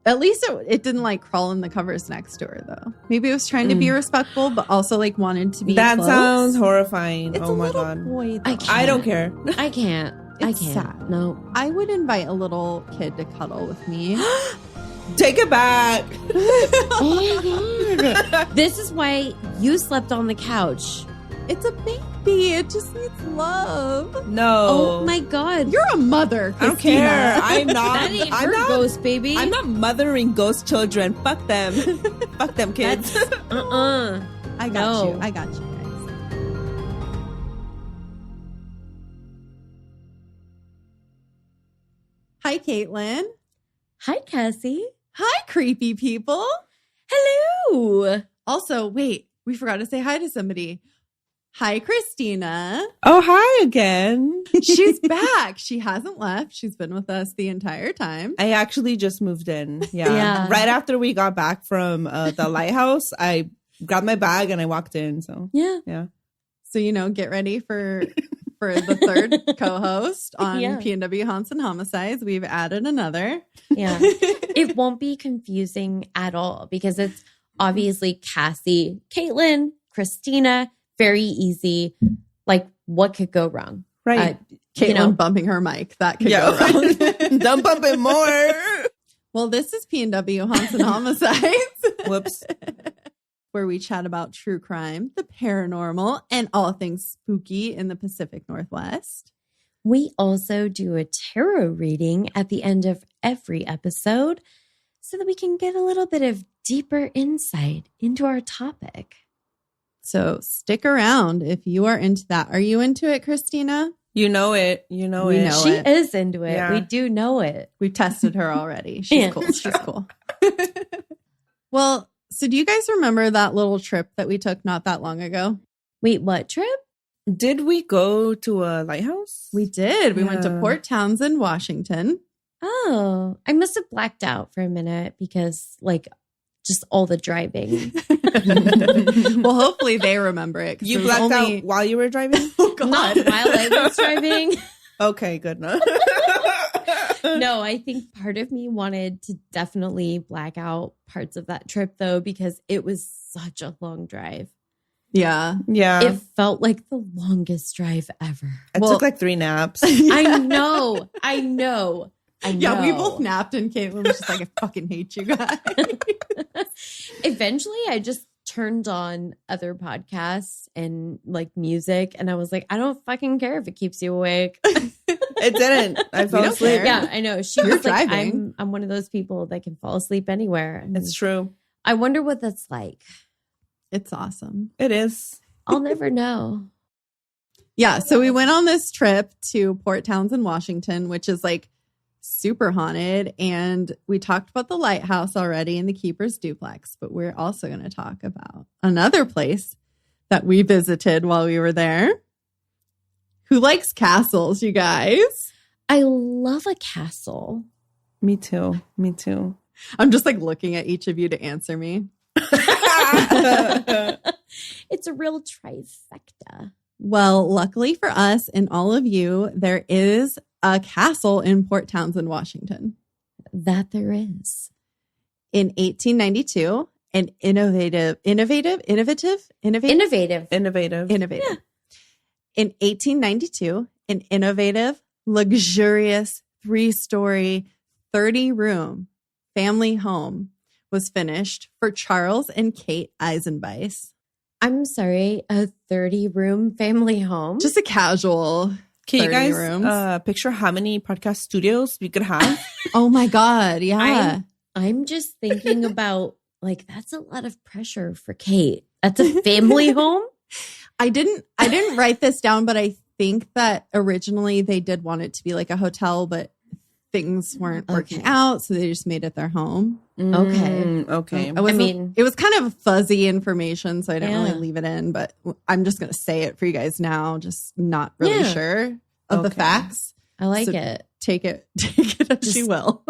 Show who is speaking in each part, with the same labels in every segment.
Speaker 1: At least it didn't like crawl in the covers next to her, though. Maybe it was trying to be respectful, but also like wanted to be
Speaker 2: That
Speaker 1: close.
Speaker 2: sounds horrifying.
Speaker 1: It's
Speaker 2: oh
Speaker 1: a
Speaker 2: my
Speaker 1: little
Speaker 2: God.
Speaker 1: boy, though.
Speaker 2: I don't care.
Speaker 3: I can't.
Speaker 1: It's
Speaker 3: I can't.
Speaker 1: sad.
Speaker 3: No.
Speaker 1: I would invite a little kid to cuddle with me.
Speaker 2: Take it back.
Speaker 3: Oh my God. This is why you slept on the couch.
Speaker 1: It's a baby. It just needs love.
Speaker 2: No.
Speaker 3: Oh my God.
Speaker 1: You're a mother, Cristina.
Speaker 2: I don't care. I'm not.
Speaker 3: That ain't
Speaker 2: I'm
Speaker 3: her
Speaker 2: not.
Speaker 3: ghost baby.
Speaker 2: I'm not mothering ghost children. Fuck them. Fuck them kids.
Speaker 1: I got
Speaker 3: No.
Speaker 1: you. I got you, guys. Hi, Caitlin.
Speaker 3: Hi, Cassie.
Speaker 1: Hi, creepy people.
Speaker 3: Hello.
Speaker 1: Also, wait, we forgot to say hi to somebody. Hi, Cristina.
Speaker 2: Oh, hi again.
Speaker 1: She's back. She hasn't left. She's been with us the entire time.
Speaker 2: I actually just moved in. Yeah.
Speaker 3: Yeah.
Speaker 2: Right after we got back from the lighthouse, I grabbed my bag and I walked in. So
Speaker 3: Yeah.
Speaker 1: So, get ready for the third co-host on
Speaker 3: Yeah.
Speaker 1: PNW Haunts and Homicides. We've added another.
Speaker 3: Yeah. It won't be confusing at all because it's obviously Cassie, Caitlin, Cristina. Very easy. Like, what could go wrong?
Speaker 2: right.
Speaker 1: Caitlin bumping her mic. That could go wrong.
Speaker 2: Don't bump it more.
Speaker 1: Well, this is PNW Haunts and Homicides.
Speaker 2: Whoops.
Speaker 1: Where we chat about true crime, the paranormal, and all things spooky in the Pacific Northwest.
Speaker 3: We also do a tarot reading at the end of every episode so that we can get a little bit of deeper insight into our topic.
Speaker 1: So stick around if you are into that. Are you into it, Cristina?
Speaker 2: You know it. You know
Speaker 1: We
Speaker 2: it.
Speaker 1: know
Speaker 3: She
Speaker 1: it.
Speaker 3: is into it.
Speaker 2: Yeah.
Speaker 3: We do know it.
Speaker 1: We've tested her already. She's
Speaker 3: Yeah.
Speaker 1: cool. She's cool. Well, so do you guys remember that little trip that we took not that long ago?
Speaker 3: Wait, what trip?
Speaker 2: Did we go to a lighthouse?
Speaker 1: We did. We went to
Speaker 2: Yeah.
Speaker 1: Port Townsend, Washington.
Speaker 3: Oh, I must have blacked out for a minute because, just all the driving.
Speaker 1: Well, hopefully they remember it. 'Cause
Speaker 2: You
Speaker 1: there was
Speaker 2: blacked
Speaker 1: only-
Speaker 2: out while you were driving?
Speaker 1: Oh, God.
Speaker 3: Not while I was driving.
Speaker 2: Okay, good. No.
Speaker 3: No, I think part of me wanted to definitely black out parts of that trip, though, because it was such a long drive.
Speaker 1: Yeah.
Speaker 2: Yeah.
Speaker 3: It felt like the longest drive ever.
Speaker 2: I
Speaker 1: Well-
Speaker 2: took like 3 naps.
Speaker 3: I know.
Speaker 1: Yeah, we both napped and Caitlin was just like, I fucking hate you guys.
Speaker 3: Eventually, I just turned on other podcasts and music, and I was like, I don't fucking care if it keeps you awake.
Speaker 2: It didn't. I fell
Speaker 1: don't
Speaker 2: asleep.
Speaker 1: care.
Speaker 3: Yeah, I know. She
Speaker 1: You're
Speaker 3: was like,
Speaker 1: driving.
Speaker 3: I'm one of those people that can fall asleep anywhere. And
Speaker 2: It's true.
Speaker 3: I wonder what that's like.
Speaker 1: It's awesome.
Speaker 2: It is.
Speaker 3: I'll never know.
Speaker 1: Yeah. So we went on this trip to Port Townsend, Washington, which is super haunted. And we talked about the lighthouse already and the Keeper's Duplex, but we're also going to talk about another place that we visited while we were there. Who likes castles, you guys?
Speaker 3: I love a castle.
Speaker 2: Me too. Me too.
Speaker 1: I'm just looking at each of you to answer me.
Speaker 3: It's a real trifecta.
Speaker 1: Well, luckily for us and all of you, there is a castle in Port Townsend, Washington.
Speaker 3: That there is.
Speaker 1: In 1892, an innovative.
Speaker 3: Innovative.
Speaker 2: Innovative.
Speaker 1: In 1892, an innovative, luxurious 3-story, 30-room family home was finished for Charles and Kate Eisenbeis.
Speaker 3: I'm sorry, a 30-room family home?
Speaker 1: Just a casual
Speaker 2: Can you
Speaker 1: 30
Speaker 2: guys
Speaker 1: rooms.
Speaker 2: picture how many podcast studios we could have?
Speaker 1: Oh my God. Yeah.
Speaker 3: I'm just thinking about, that's a lot of pressure for Kate. That's a family home?
Speaker 1: I didn't write this down, but I think that originally they did want it to be like a hotel, but things weren't working out, so they just made it their home.
Speaker 2: Okay.
Speaker 1: It was kind of fuzzy information, so I didn't really
Speaker 3: Yeah.
Speaker 1: leave it in, but I'm just going to say it for you guys now, just not really sure of the facts.
Speaker 3: I like
Speaker 1: So
Speaker 3: it.
Speaker 1: Take it as you will.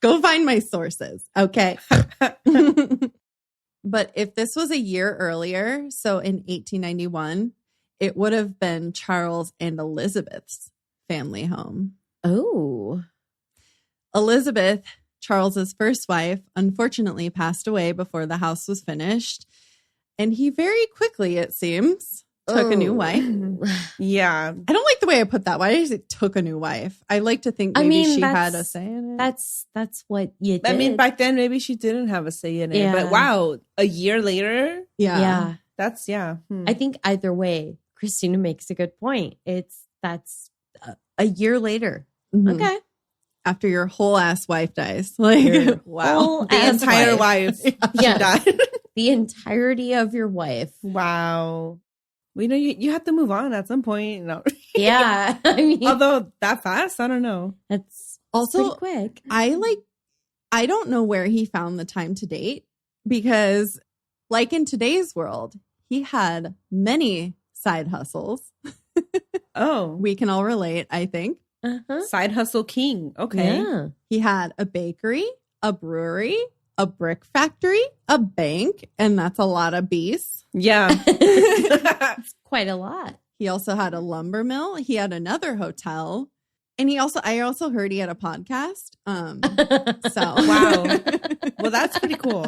Speaker 1: Go find my sources. Okay. But if this was a year earlier, so in 1891, it would have been Charles and Elizabeth's family home.
Speaker 3: Oh.
Speaker 1: Elizabeth, Charles's first wife, unfortunately passed away before the house was finished. And he very quickly, it seems, took a new wife.
Speaker 2: Yeah.
Speaker 1: I don't like the way I put that. Why did it took a new wife? I like to think maybe she had a say in it.
Speaker 3: That's what you did.
Speaker 2: I mean, back then, maybe she didn't have a say in it.
Speaker 3: Yeah.
Speaker 2: But wow, a year later?
Speaker 1: Yeah.
Speaker 2: That's,
Speaker 3: I think either way, Cristina makes a good point. That's a year later.
Speaker 1: Mhm.
Speaker 3: Okay.
Speaker 1: After your whole ass wife dies. Like, wow.
Speaker 3: whole
Speaker 2: The
Speaker 3: ass
Speaker 2: entire wife.
Speaker 3: Yes.
Speaker 2: Died.
Speaker 3: The entirety of your wife.
Speaker 2: Wow. Well, you have to move on at some point. No.
Speaker 3: Yeah. I mean,
Speaker 2: Although that fast, I don't know.
Speaker 3: that's
Speaker 1: Also,
Speaker 3: pretty quick.
Speaker 1: I don't know where he found the time to date because, like in today's world, he had many side hustles.
Speaker 2: Oh.
Speaker 1: We can all relate, I think.
Speaker 3: Uh-huh.
Speaker 2: Side hustle king. Okay.
Speaker 3: Yeah.
Speaker 1: He had a bakery, a brewery, a brick factory, a bank, and that's a lot of bees.
Speaker 2: Yeah.
Speaker 3: It's quite a lot.
Speaker 1: He also had a lumber mill. He had another hotel. And I also heard he had a podcast. So
Speaker 2: Wow. Well, that's pretty cool.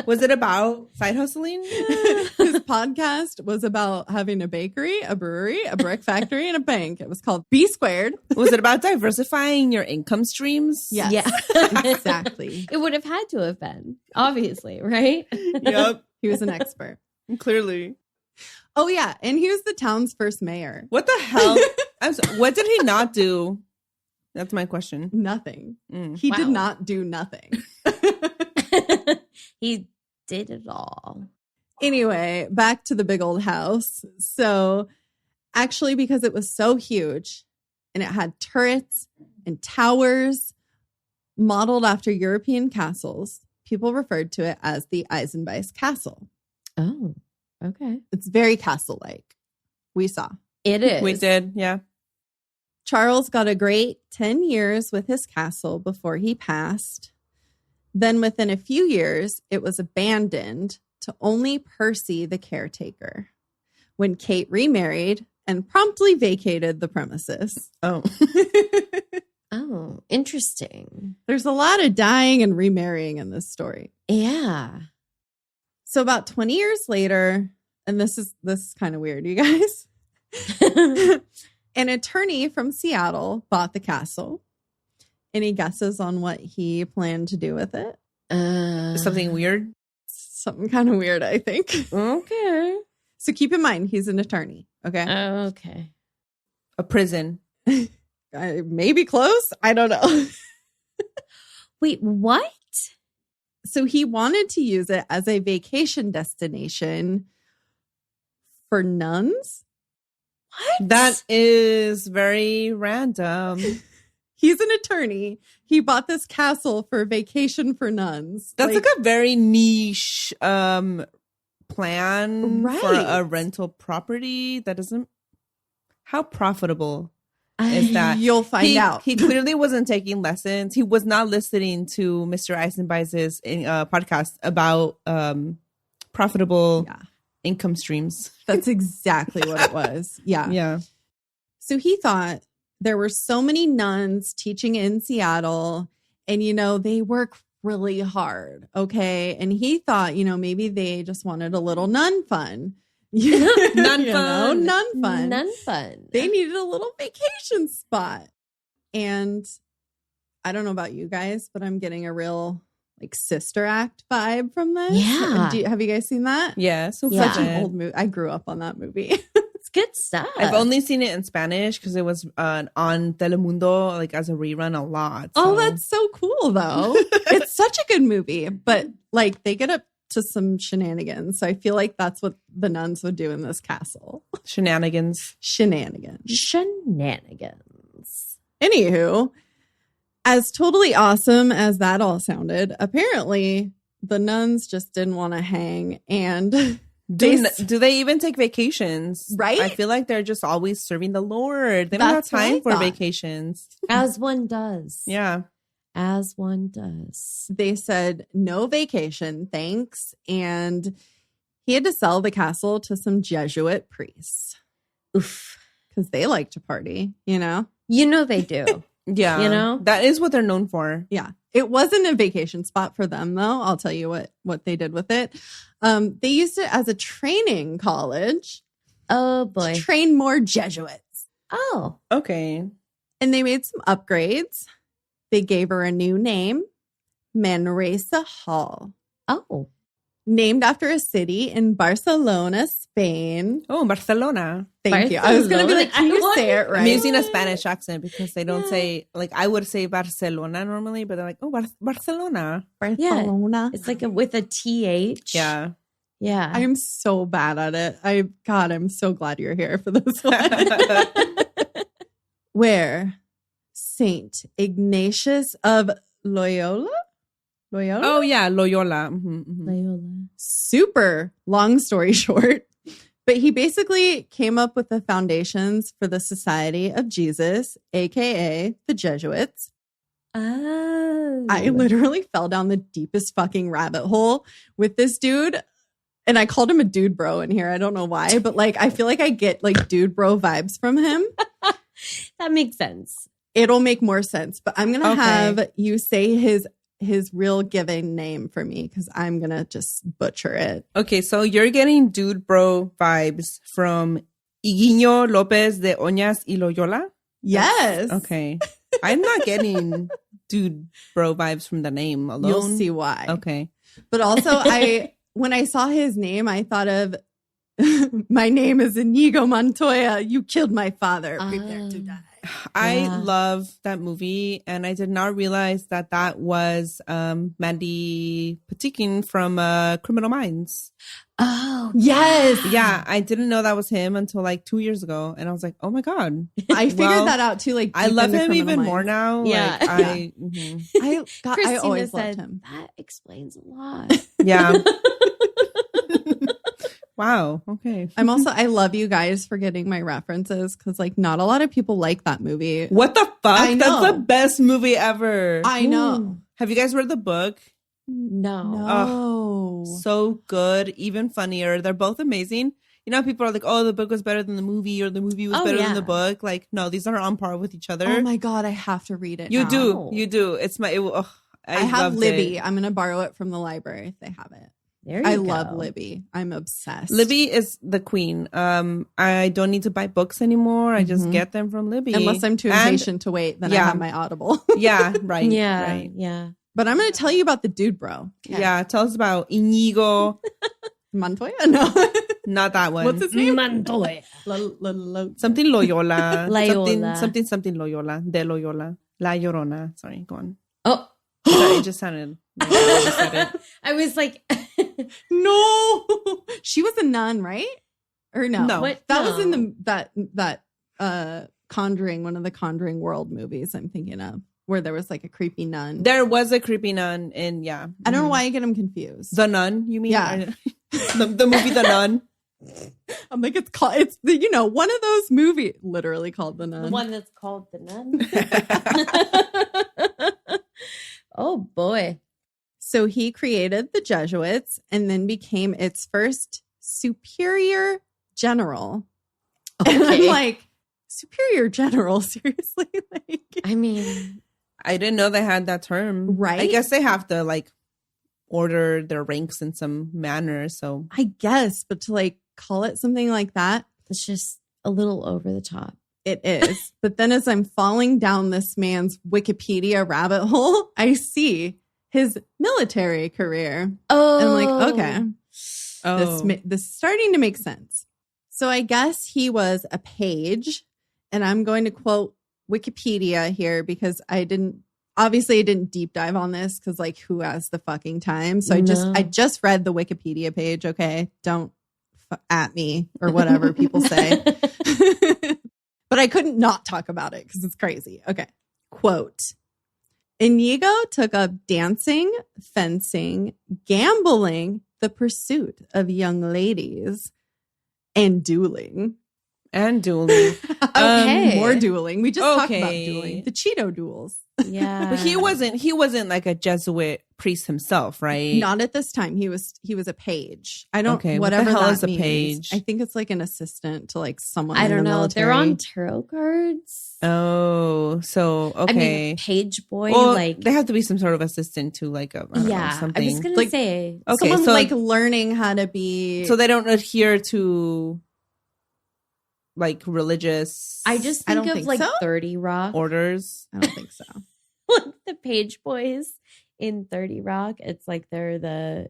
Speaker 2: Was it about side hustling?
Speaker 1: His podcast was about having a bakery, a brewery, a brick factory, and a bank. It was called B Squared.
Speaker 2: Was it about diversifying your income streams?
Speaker 1: Yes.
Speaker 3: Yeah.
Speaker 1: Exactly.
Speaker 3: It would have had to have been, obviously, right?
Speaker 2: Yep.
Speaker 1: He was an expert.
Speaker 2: Clearly.
Speaker 1: Oh, yeah. And he was the town's first mayor.
Speaker 2: What the hell? What did he not do? That's my question.
Speaker 1: Nothing.
Speaker 2: Mm.
Speaker 1: He did
Speaker 3: Wow.
Speaker 1: not do nothing.
Speaker 3: He did it all.
Speaker 1: Anyway, back to the big old house. So actually, because it was so huge and it had turrets and towers modeled after European castles, people referred to it as the Eisenbeis Castle.
Speaker 3: Oh, okay.
Speaker 1: It's very castle-like. We saw.
Speaker 3: It is.
Speaker 2: We did. Yeah.
Speaker 1: Charles got a great 10 years with his castle before he passed. Then within a few years, it was abandoned to only Percy, the caretaker, when Kate remarried and promptly vacated the premises.
Speaker 2: Oh.
Speaker 3: Oh, interesting.
Speaker 1: There's a lot of dying and remarrying in this story.
Speaker 3: Yeah.
Speaker 1: So about 20 years later, and this is kind of weird, you guys. An attorney from Seattle bought the castle. Any guesses on what he planned to do with it?
Speaker 2: Something weird?
Speaker 1: Something kind of weird, I think.
Speaker 3: Okay.
Speaker 1: So keep in mind, he's an attorney. Okay.
Speaker 3: Okay.
Speaker 2: A prison.
Speaker 1: Maybe close. I don't know.
Speaker 3: Wait, what?
Speaker 1: So he wanted to use it as a vacation destination for nuns.
Speaker 3: What?
Speaker 2: That is very random.
Speaker 1: He's an attorney. He bought this castle for vacation for nuns.
Speaker 2: That's like a very niche plan for
Speaker 1: Right.
Speaker 2: a rental property. That doesn't. How profitable is that?
Speaker 1: You'll find out.
Speaker 2: He clearly wasn't taking lessons. He was not listening to Mr. Eisenbeis' podcast about profitable
Speaker 1: Yeah.
Speaker 2: income streams.
Speaker 1: That's exactly what it was. Yeah.
Speaker 2: Yeah.
Speaker 1: So he thought there were so many nuns teaching in Seattle and, they work really hard. Okay. And he thought, maybe they just wanted a little nun fun.
Speaker 2: Nun fun.
Speaker 1: Nun fun.
Speaker 3: None fun.
Speaker 1: They needed a little vacation spot. And I don't know about you guys, but I'm getting a real Sister Act vibe from this.
Speaker 3: Yeah.
Speaker 1: Have you guys seen that?
Speaker 2: Yeah. So
Speaker 3: Yeah.
Speaker 1: Such an
Speaker 2: fun.
Speaker 1: old movie. I grew up on that movie.
Speaker 3: It's good stuff.
Speaker 2: I've only seen it in Spanish because it was on Telemundo as a rerun a lot.
Speaker 1: Oh,
Speaker 2: so.
Speaker 1: that's so cool, though. It's such a good movie, but they get up to some shenanigans. So I feel like that's what the nuns would do in this castle.
Speaker 2: Shenanigans.
Speaker 1: Shenanigans.
Speaker 3: Shenanigans.
Speaker 1: Anywho, as totally awesome as that all sounded, apparently the nuns just didn't want to hang. And
Speaker 2: Do they even take vacations?
Speaker 1: Right?
Speaker 2: I feel like they're just always serving the Lord. They don't
Speaker 1: That's
Speaker 2: have
Speaker 1: what I
Speaker 2: time for
Speaker 1: thought.
Speaker 2: vacations.
Speaker 3: As one does.
Speaker 2: Yeah.
Speaker 3: As one does.
Speaker 1: they said, no vacation, thanks. And he had to sell the castle to some Jesuit priests
Speaker 3: Oof.
Speaker 1: because they like to party,
Speaker 3: You know they do.
Speaker 2: Yeah.
Speaker 3: You know?
Speaker 2: That is what they're known for.
Speaker 1: Yeah. It wasn't a vacation spot for them, though. I'll tell you what they did with it. They used it as a training college
Speaker 3: Oh, boy.
Speaker 1: to train more Jesuits.
Speaker 3: Oh.
Speaker 2: Okay.
Speaker 1: And they made some upgrades. They gave her a new name, Manresa Hall,
Speaker 3: Oh.
Speaker 1: named after a city in Barcelona, Spain.
Speaker 2: Oh, Barcelona.
Speaker 1: Thank you. I was going to be like, can you
Speaker 3: Barcelona.
Speaker 1: say it
Speaker 2: I'm
Speaker 1: right?
Speaker 2: using a Spanish accent because they don't say, like, I would say Barcelona normally, but they're like, oh, Barcelona.
Speaker 1: Barcelona.
Speaker 3: It's like with a TH.
Speaker 2: Yeah.
Speaker 3: Yeah.
Speaker 1: I'm so bad at it. I'm so glad you're here for this one. Where Saint Ignatius of Loyola?
Speaker 2: Oh, yeah. Loyola. Mm-hmm, mm-hmm.
Speaker 3: Loyola.
Speaker 1: Super long story short. But he basically came up with the foundations for the Society of Jesus, aka the Jesuits.
Speaker 3: Oh.
Speaker 1: I literally fell down the deepest fucking rabbit hole with this dude. And I called him a dude bro in here. I don't know why, but like I feel like I get like dude bro vibes from him.
Speaker 3: That makes sense.
Speaker 1: It'll make more sense. But I'm gonna
Speaker 2: Okay.
Speaker 1: have you say his real given name for me because I'm gonna just butcher it.
Speaker 2: Okay, so you're getting dude bro vibes from Higuino López de Oñas y Loyola?
Speaker 1: Yes.
Speaker 2: Okay. I'm not getting dude bro vibes from the name alone.
Speaker 1: You'll see why.
Speaker 2: Okay.
Speaker 1: But also when I saw his name, I thought of my name is Inigo Montoya. You killed my father. Prepare to die.
Speaker 2: I
Speaker 3: Yeah.
Speaker 2: love that movie, and I did not realize that was Mandy Patinkin from Criminal Minds.
Speaker 3: Oh.
Speaker 1: Yes.
Speaker 2: Yeah, I didn't know that was him until like 2 years ago, and I was like, oh my God.
Speaker 1: I figured
Speaker 2: Well,
Speaker 1: that out too. Like
Speaker 2: I
Speaker 1: deep
Speaker 2: love
Speaker 1: into
Speaker 2: him
Speaker 1: Criminal
Speaker 2: even
Speaker 1: Minds.
Speaker 2: more now.
Speaker 3: Yeah.
Speaker 2: Like, I
Speaker 3: Christina
Speaker 1: always
Speaker 3: said,
Speaker 1: loved him.
Speaker 3: that explains a lot.
Speaker 2: yeah. Wow. Okay.
Speaker 1: I love you guys for getting my references because like not a lot of people like that movie.
Speaker 2: What the fuck?
Speaker 1: I know.
Speaker 2: That's the best movie ever.
Speaker 1: I know.
Speaker 2: Have you guys read the book?
Speaker 3: No.
Speaker 1: No.
Speaker 2: So good, even funnier. They're both amazing. You know, people are like, "Oh, the book was better than the movie," or "The movie was
Speaker 3: Oh,
Speaker 2: better
Speaker 3: yeah.
Speaker 2: than the book." Like, no, these are on par with each other.
Speaker 1: Oh my God, I have to read it.
Speaker 2: you
Speaker 1: now.
Speaker 2: do, you do. It's my.
Speaker 1: I have
Speaker 2: loved
Speaker 1: Libby.
Speaker 2: it.
Speaker 1: I'm gonna borrow it from the library if they have it.
Speaker 3: There you
Speaker 1: I
Speaker 3: go.
Speaker 1: love Libby. I'm obsessed.
Speaker 2: Libby is the queen. I don't need to buy books anymore. I just
Speaker 1: Mhm.
Speaker 2: get them from Libby.
Speaker 1: Unless I'm too
Speaker 2: And-
Speaker 1: impatient to wait, then I
Speaker 2: yeah.
Speaker 1: have my Audible.
Speaker 2: Yeah, right.
Speaker 3: Yeah.
Speaker 2: right.
Speaker 3: Yeah.
Speaker 1: But I'm gonna tell you about the dude, bro. Okay.
Speaker 2: Yeah, tell us about Inigo.
Speaker 1: Montoya? No.
Speaker 2: Not that one.
Speaker 1: What's his name?
Speaker 3: Montoya.
Speaker 2: Something Loyola.
Speaker 3: Loyola.
Speaker 2: Something Loyola. De Loyola. La Llorona. Sorry, go on.
Speaker 3: Oh.
Speaker 2: Sorry, it just sounded like I just said it.
Speaker 3: I was like,
Speaker 1: No. She was a nun, right? Or no?
Speaker 2: No.
Speaker 3: What?
Speaker 1: That was in
Speaker 3: No.
Speaker 1: that Conjuring, one of the Conjuring World movies I'm thinking of, where there was like a creepy nun.
Speaker 2: There was a creepy nun in, yeah.
Speaker 1: I don't know
Speaker 2: Mhm.
Speaker 1: why I get them confused.
Speaker 2: The Nun, you mean?
Speaker 1: Yeah.
Speaker 2: the movie The Nun.
Speaker 1: I'm like, it's one of those movies literally called The Nun.
Speaker 3: the one that's called the nun. Oh boy.
Speaker 1: So he created the Jesuits and then became its first superior general. And I'm
Speaker 3: Okay.
Speaker 1: like, superior general? Seriously? Like,
Speaker 3: I mean,
Speaker 2: I didn't know they had that term.
Speaker 1: Right?
Speaker 2: I guess they have to like order their ranks in some manner. So
Speaker 1: I guess, but to like call it something like that,
Speaker 3: it's just a little over the top.
Speaker 1: it is. But then as I'm falling down this man's Wikipedia rabbit hole, I see his military career.
Speaker 3: Oh.
Speaker 1: And I'm like, okay.
Speaker 2: oh.
Speaker 1: This is starting to make sense. So I guess he was a page, and I'm going to quote Wikipedia here because I didn't deep dive on this because like who has the fucking time? So
Speaker 3: No.
Speaker 1: I just read the Wikipedia page. Okay, don't at me or whatever people say. But I couldn't not talk about it because it's crazy. Okay, quote. Inigo took up dancing, fencing, gambling, the pursuit of young ladies, and dueling.
Speaker 2: And dueling.
Speaker 3: Okay.
Speaker 1: More dueling. We just talked about
Speaker 2: Okay.
Speaker 1: dueling. The Cheeto duels.
Speaker 3: Yeah.
Speaker 2: But he wasn't like a Jesuit priest himself, right?
Speaker 1: Not at this time. He was a page. I don't.
Speaker 2: Okay,
Speaker 1: whatever
Speaker 2: what the hell
Speaker 1: that
Speaker 2: is a
Speaker 1: means.
Speaker 2: page?
Speaker 1: I think it's like an assistant to like someone.
Speaker 3: I
Speaker 1: in
Speaker 3: don't
Speaker 1: the
Speaker 3: know.
Speaker 1: Military.
Speaker 3: They're on tarot cards.
Speaker 2: Oh, so okay.
Speaker 3: I mean, page boy,
Speaker 2: well,
Speaker 3: like
Speaker 2: they have to be some sort of assistant to like I don't know, something.
Speaker 3: I was gonna
Speaker 1: Like,
Speaker 3: say,
Speaker 2: okay,
Speaker 1: someone
Speaker 2: so
Speaker 1: like learning how to be.
Speaker 2: so they don't adhere to like religious.
Speaker 3: I just
Speaker 1: I
Speaker 3: think
Speaker 1: don't
Speaker 3: of
Speaker 1: think
Speaker 3: like
Speaker 1: so.
Speaker 3: 30 Rock,
Speaker 2: orders.
Speaker 1: I don't think so.
Speaker 3: like the page boys in 30 Rock. It's like they're the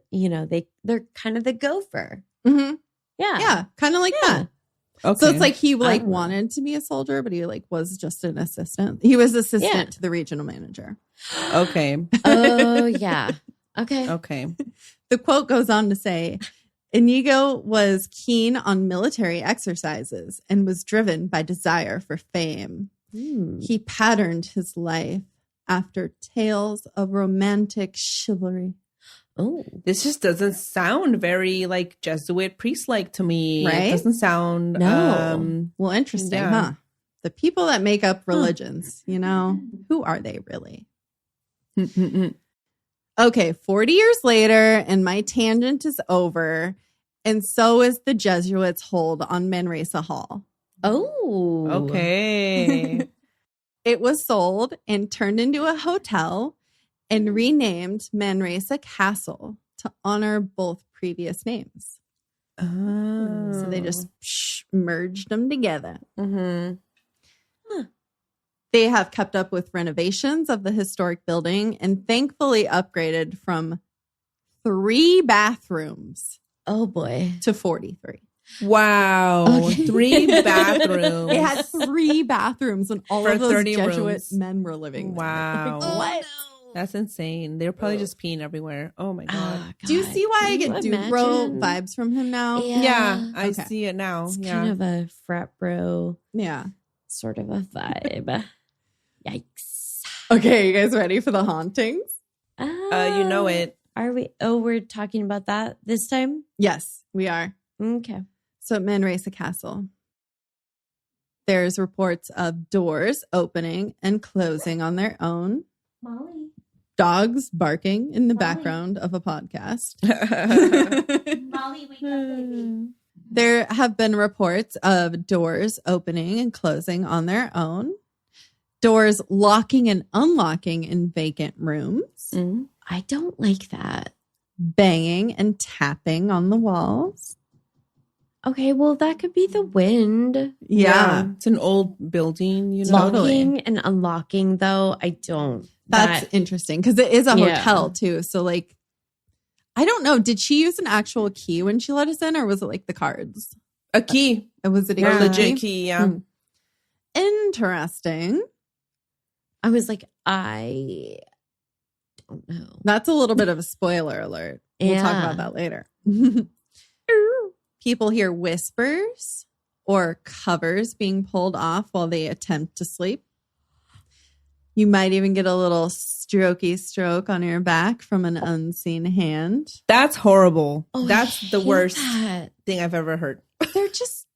Speaker 3: they're kind of the gopher.
Speaker 1: Mm-hmm.
Speaker 3: Yeah,
Speaker 1: kind of like that.
Speaker 2: Okay,
Speaker 1: So it's like he like
Speaker 3: don't know.
Speaker 1: wanted to be a soldier, but he like was just an assistant. He was assistant
Speaker 3: Yeah.
Speaker 1: to the regional manager.
Speaker 2: okay,
Speaker 3: Oh yeah. Okay.
Speaker 2: okay.
Speaker 1: The quote goes on to say, Inigo was keen on military exercises and was driven by desire for fame. He patterned his life after tales of romantic chivalry.
Speaker 3: Oh,
Speaker 2: This just doesn't sound very like Jesuit priest-like to me.
Speaker 1: Right?
Speaker 2: It doesn't sound.
Speaker 3: No.
Speaker 1: Well, interesting,
Speaker 2: Yeah.
Speaker 1: huh? The people that make up religions, who are they really? Okay, 40 years later, and my tangent is over, and so is the Jesuits' hold on Manresa Hall.
Speaker 3: oh,
Speaker 2: Okay.
Speaker 1: It was sold and turned into a hotel and renamed Manresa Castle to honor both previous names.
Speaker 2: Oh.
Speaker 1: So they just merged them together.
Speaker 2: Mm-hmm.
Speaker 1: They have kept up with renovations of the historic building and thankfully upgraded from 3 bathrooms
Speaker 3: Oh boy.
Speaker 1: to 43.
Speaker 2: Wow.
Speaker 3: Okay.
Speaker 2: 3 bathrooms.
Speaker 1: It had 3 bathrooms and all
Speaker 2: For
Speaker 1: of those
Speaker 2: 30
Speaker 1: Jesuit
Speaker 2: rooms.
Speaker 1: men were living there.
Speaker 2: Wow.
Speaker 1: Like, what?
Speaker 2: That's insane. They were probably just peeing everywhere. Oh my god.
Speaker 3: Oh,
Speaker 1: Do you
Speaker 3: God.
Speaker 1: see why I
Speaker 3: Can
Speaker 1: get
Speaker 3: you
Speaker 1: dude bro
Speaker 3: imagine?
Speaker 1: vibes from him now?
Speaker 2: Yeah, I
Speaker 1: Okay.
Speaker 2: see it now.
Speaker 3: It's
Speaker 2: Yeah.
Speaker 3: kind of a frat bro
Speaker 1: Yeah.
Speaker 3: sort of a vibe. Yikes.
Speaker 1: Okay, you guys ready for the hauntings?
Speaker 2: You know it.
Speaker 3: Are we? Oh, we're talking about that this time?
Speaker 1: Yes, we are.
Speaker 3: Okay.
Speaker 1: So at Manresa Castle, there's reports of doors opening and closing on their own,
Speaker 3: Molly.
Speaker 1: dogs barking in the
Speaker 3: Molly.
Speaker 1: background of a podcast.
Speaker 3: Molly, wake up, baby.
Speaker 1: There have been reports of doors opening and closing on their own, doors locking and unlocking in vacant rooms,
Speaker 3: I don't like that.
Speaker 1: banging and tapping on the walls.
Speaker 3: Okay, well, that could be the wind.
Speaker 1: Yeah.
Speaker 2: It's an old building, you know.
Speaker 1: Totally.
Speaker 3: Locking and unlocking, though, I don't.
Speaker 1: That's
Speaker 3: That-
Speaker 1: interesting because it is a
Speaker 3: Yeah.
Speaker 1: hotel too. So like, I don't know. Did she use an actual key when she let us in, or was it like the cards?
Speaker 2: A key.
Speaker 1: Was it a
Speaker 2: A
Speaker 1: key?
Speaker 2: legit key, yeah.
Speaker 1: Hmm. Interesting.
Speaker 3: I was like, I don't know.
Speaker 1: That's a little bit of a spoiler alert. We'll talk
Speaker 3: Yeah.
Speaker 1: about that later. People hear whispers or covers being pulled off while they attempt to sleep. You might even get a little strokey stroke on your back from an unseen hand.
Speaker 2: That's horrible.
Speaker 3: Oh, I
Speaker 2: That's the
Speaker 3: hate
Speaker 2: worst
Speaker 3: that.
Speaker 2: thing I've ever heard.
Speaker 1: They're just,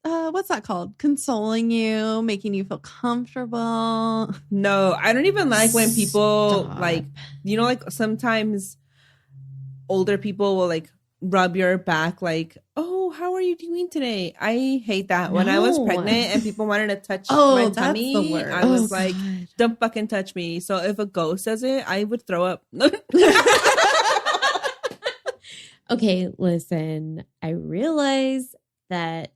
Speaker 1: what's that called? Consoling you, making you feel comfortable.
Speaker 2: No, I don't even like when people
Speaker 3: Stop.
Speaker 2: like, like sometimes older people will like rub your back like, oh, how are you doing today? I hate that. When I was
Speaker 3: No.
Speaker 2: pregnant and people wanted to touch
Speaker 1: Oh,
Speaker 2: my
Speaker 1: that's
Speaker 2: tummy,
Speaker 1: the worst.
Speaker 2: I was
Speaker 3: Oh,
Speaker 2: like,
Speaker 3: God.
Speaker 2: don't fucking touch me. So if a ghost does it, I would throw up.
Speaker 3: Okay, listen, I realize that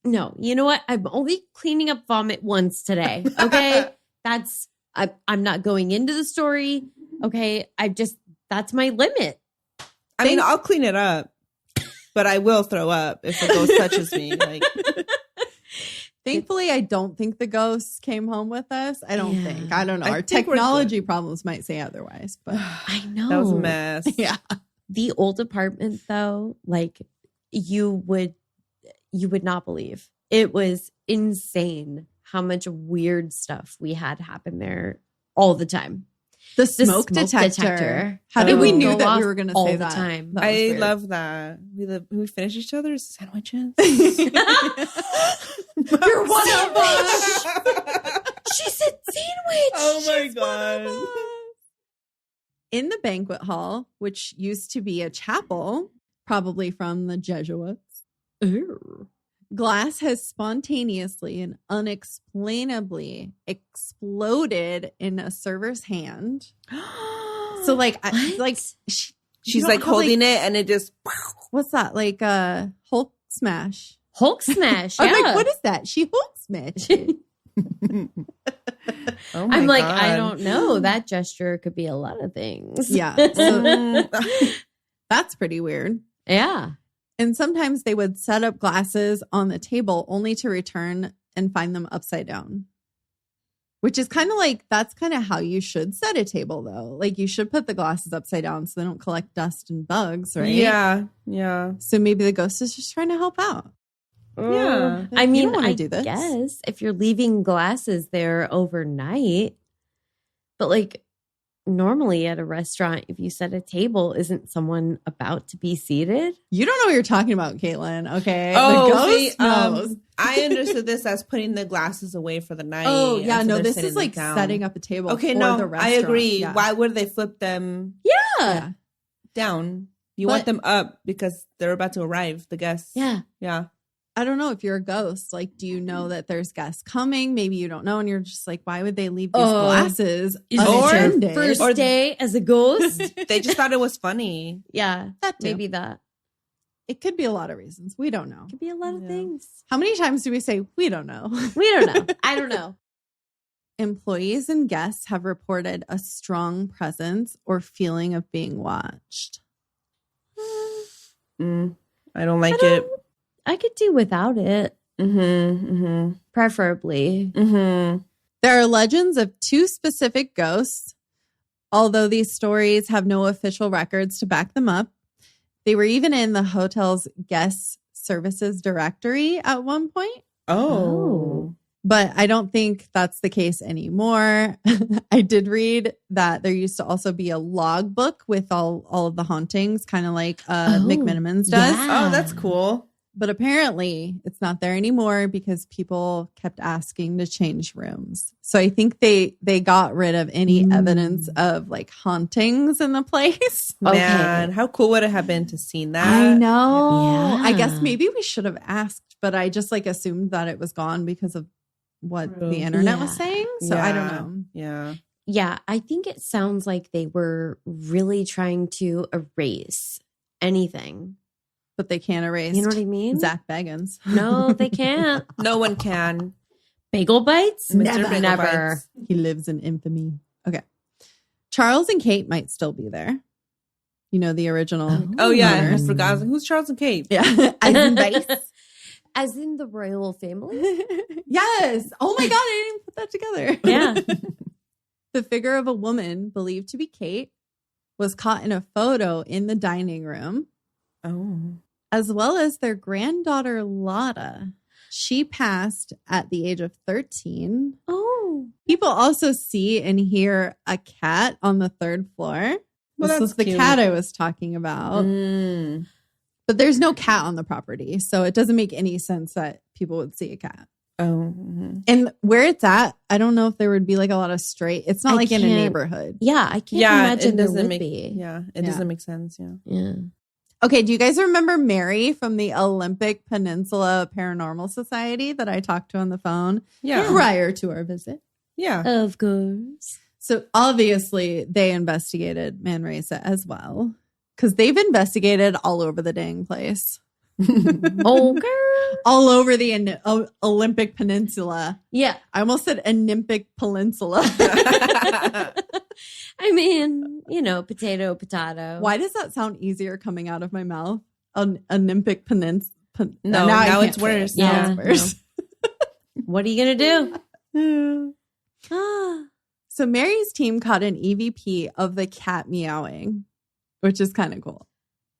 Speaker 3: no, you know what? I'm only cleaning up vomit once today. Okay. I'm not going into the story. Okay. That's my limit.
Speaker 2: I mean, I'll clean it up, but I will throw up if a ghost touches me. Like,
Speaker 1: Thankfully, I don't think the ghosts came home with us. I don't
Speaker 3: Yeah.
Speaker 1: think. I don't know.
Speaker 2: I
Speaker 1: Our
Speaker 2: think we're
Speaker 1: technology problems might say otherwise, but
Speaker 3: I know.
Speaker 2: that was a mess.
Speaker 1: yeah.
Speaker 3: The old apartment though, like you would not believe. It was insane how much weird stuff we had happen there all the time.
Speaker 1: The
Speaker 3: The
Speaker 1: smoke, detector. How did
Speaker 2: Oh.
Speaker 1: we
Speaker 2: It would
Speaker 1: knew
Speaker 3: go
Speaker 1: that we
Speaker 3: off
Speaker 1: were going to
Speaker 3: all
Speaker 1: say
Speaker 3: the
Speaker 1: that?
Speaker 3: time.
Speaker 1: That was
Speaker 2: I
Speaker 1: weird.
Speaker 2: love that. We finish each other's sandwiches.
Speaker 1: You're one of us.
Speaker 3: She said sandwich.
Speaker 2: Oh my
Speaker 1: She's one of
Speaker 2: god.
Speaker 1: us. In the banquet hall, which used to be a chapel, probably from the Jesuits, glass has spontaneously and unexplainably exploded in a server's hand. So like,
Speaker 2: she's like holding it and it just.
Speaker 1: What's that? Like a Hulk smash.
Speaker 3: Hulk smash.
Speaker 1: I'm
Speaker 3: Yeah.
Speaker 1: like, what is that? She Hulk smashed it.
Speaker 2: Oh my
Speaker 3: I'm like,
Speaker 2: God.
Speaker 3: I don't know. That gesture could be a lot of things.
Speaker 1: Yeah. So that's pretty weird.
Speaker 3: Yeah.
Speaker 1: And sometimes they would set up glasses on the table only to return and find them upside down. Which is kind of like, that's kind of how you should set a table, though. Like, you should put the glasses upside down so they don't collect dust and bugs, right?
Speaker 2: Yeah. Yeah.
Speaker 1: So maybe the ghost is just trying to help out.
Speaker 2: Yeah.
Speaker 3: I
Speaker 1: You
Speaker 3: mean,
Speaker 1: don't wanna
Speaker 3: I
Speaker 1: do this.
Speaker 3: guess if you're leaving glasses there overnight, but like normally at a restaurant, if you set a table, isn't someone about to be seated?
Speaker 1: You don't know what you're talking about, Caitlin. Okay.
Speaker 2: Oh,
Speaker 1: the ghost
Speaker 2: see,
Speaker 1: knows.
Speaker 2: I understood this as putting the glasses away for the night.
Speaker 1: Oh, yeah.
Speaker 2: and so
Speaker 1: No,
Speaker 2: they're
Speaker 1: this
Speaker 2: sitting
Speaker 1: is like
Speaker 2: down.
Speaker 1: setting up a table.
Speaker 2: Okay,
Speaker 1: for
Speaker 2: no,
Speaker 1: the
Speaker 2: I
Speaker 1: restaurant.
Speaker 2: agree.
Speaker 1: Yeah.
Speaker 2: Why would they flip them
Speaker 1: Yeah.
Speaker 2: down? You
Speaker 1: But-
Speaker 2: want them up because they're about to arrive, the guests.
Speaker 3: Yeah.
Speaker 2: Yeah.
Speaker 1: I don't know if you're a ghost. Like, do you know that there's guests coming? Maybe you don't know. And you're just like, why would they leave these
Speaker 3: Oh,
Speaker 1: glasses
Speaker 3: Is it
Speaker 1: unattended?
Speaker 3: your first
Speaker 2: Or-
Speaker 3: day as a ghost?
Speaker 2: They just thought it was funny.
Speaker 3: Yeah.
Speaker 1: That too.
Speaker 3: Maybe that.
Speaker 1: It could be a lot of reasons. We don't know.
Speaker 3: Could be a lot of
Speaker 2: Yeah.
Speaker 3: things.
Speaker 1: How many times do we say, we don't know?
Speaker 3: We don't know. I don't know.
Speaker 1: Employees and guests have reported a strong presence or feeling of being watched.
Speaker 2: I don't like
Speaker 3: I
Speaker 2: it.
Speaker 3: don't- I could do without it, preferably.
Speaker 1: There are legends of two specific ghosts, although these stories have no official records to back them up. They were even in the hotel's guest services directory at one point,
Speaker 2: Oh.
Speaker 1: but I don't think that's the case anymore. I did read that there used to also be a logbook with all of the hauntings, kind of like McMiniman's does.
Speaker 3: yeah.
Speaker 2: Oh, that's cool.
Speaker 1: But apparently it's not there anymore because people kept asking to change rooms. So I think they got rid of any evidence of like hauntings in the place.
Speaker 3: Okay.
Speaker 2: Man, how cool would it have been to see that?
Speaker 1: I know.
Speaker 3: Yeah.
Speaker 1: I guess maybe we should have asked, but I just like assumed that it was gone because of what
Speaker 2: True.
Speaker 1: the internet was
Speaker 3: Yeah.
Speaker 1: saying. So I don't know.
Speaker 2: Yeah.
Speaker 3: Yeah, I think it sounds like they were really trying to erase anything.
Speaker 1: But they can't erase
Speaker 3: You know what I mean?
Speaker 1: Zach Baggins.
Speaker 3: No, they can't.
Speaker 2: No one can.
Speaker 3: Bagel bites?
Speaker 2: Mr. Bagel
Speaker 3: Never.
Speaker 2: Bites.
Speaker 1: He lives in infamy. Okay. Charles and Kate might still be there. You know, the original.
Speaker 2: Oh, yeah. I
Speaker 1: owners.
Speaker 2: forgot. I was like, who's Charles and Kate?
Speaker 1: Yeah. Eisenbeis.
Speaker 3: As in the royal family?
Speaker 1: Yes. Oh my God. I didn't even put that together.
Speaker 3: Yeah.
Speaker 1: The figure of a woman believed to be Kate was caught in a photo in the dining room,
Speaker 2: Oh.
Speaker 1: as well as their granddaughter, Lotta. She passed at the age of 13.
Speaker 3: Oh.
Speaker 1: People also see and hear a cat on the third floor.
Speaker 2: Well,
Speaker 1: This was
Speaker 2: that's
Speaker 1: the
Speaker 2: cute.
Speaker 1: cat I was talking about.
Speaker 2: Mm.
Speaker 1: But there's no cat on the property. So it doesn't make any sense that people would see a cat.
Speaker 2: Oh. mhm.
Speaker 1: And where it's at, I don't know if there would be like a lot of stray. It's not
Speaker 3: I
Speaker 1: like in a
Speaker 3: can't-
Speaker 1: neighborhood.
Speaker 3: Yeah, I can't
Speaker 2: Yeah,
Speaker 3: imagine
Speaker 2: it
Speaker 3: there
Speaker 2: doesn't
Speaker 3: would
Speaker 2: make.
Speaker 3: be.
Speaker 2: Yeah, it
Speaker 1: Yeah.
Speaker 2: doesn't make sense. Yeah.
Speaker 3: Yeah.
Speaker 1: Okay, do you guys remember Mary from the Olympic Peninsula Paranormal Society that I talked to on the phone
Speaker 2: Yeah.
Speaker 1: prior to our visit?
Speaker 2: Yeah.
Speaker 3: Of course.
Speaker 1: So obviously they investigated Manresa as well because they've investigated all over the dang place.
Speaker 3: Oh, girl.
Speaker 1: All over the Olympic Peninsula.
Speaker 3: Yeah.
Speaker 1: I almost said Olympic Peninsula.
Speaker 3: I mean, you know, potato.
Speaker 1: Why does that sound easier coming out of my mouth? Olympic Peninsula.
Speaker 2: No,
Speaker 1: I
Speaker 2: now
Speaker 1: can't
Speaker 2: it's
Speaker 1: say
Speaker 2: worse.
Speaker 1: it. Now
Speaker 3: Yeah.
Speaker 1: it's worse.
Speaker 3: What are you going to do?
Speaker 1: Ah. So Mary's team caught an EVP of the cat meowing, which is kind of cool.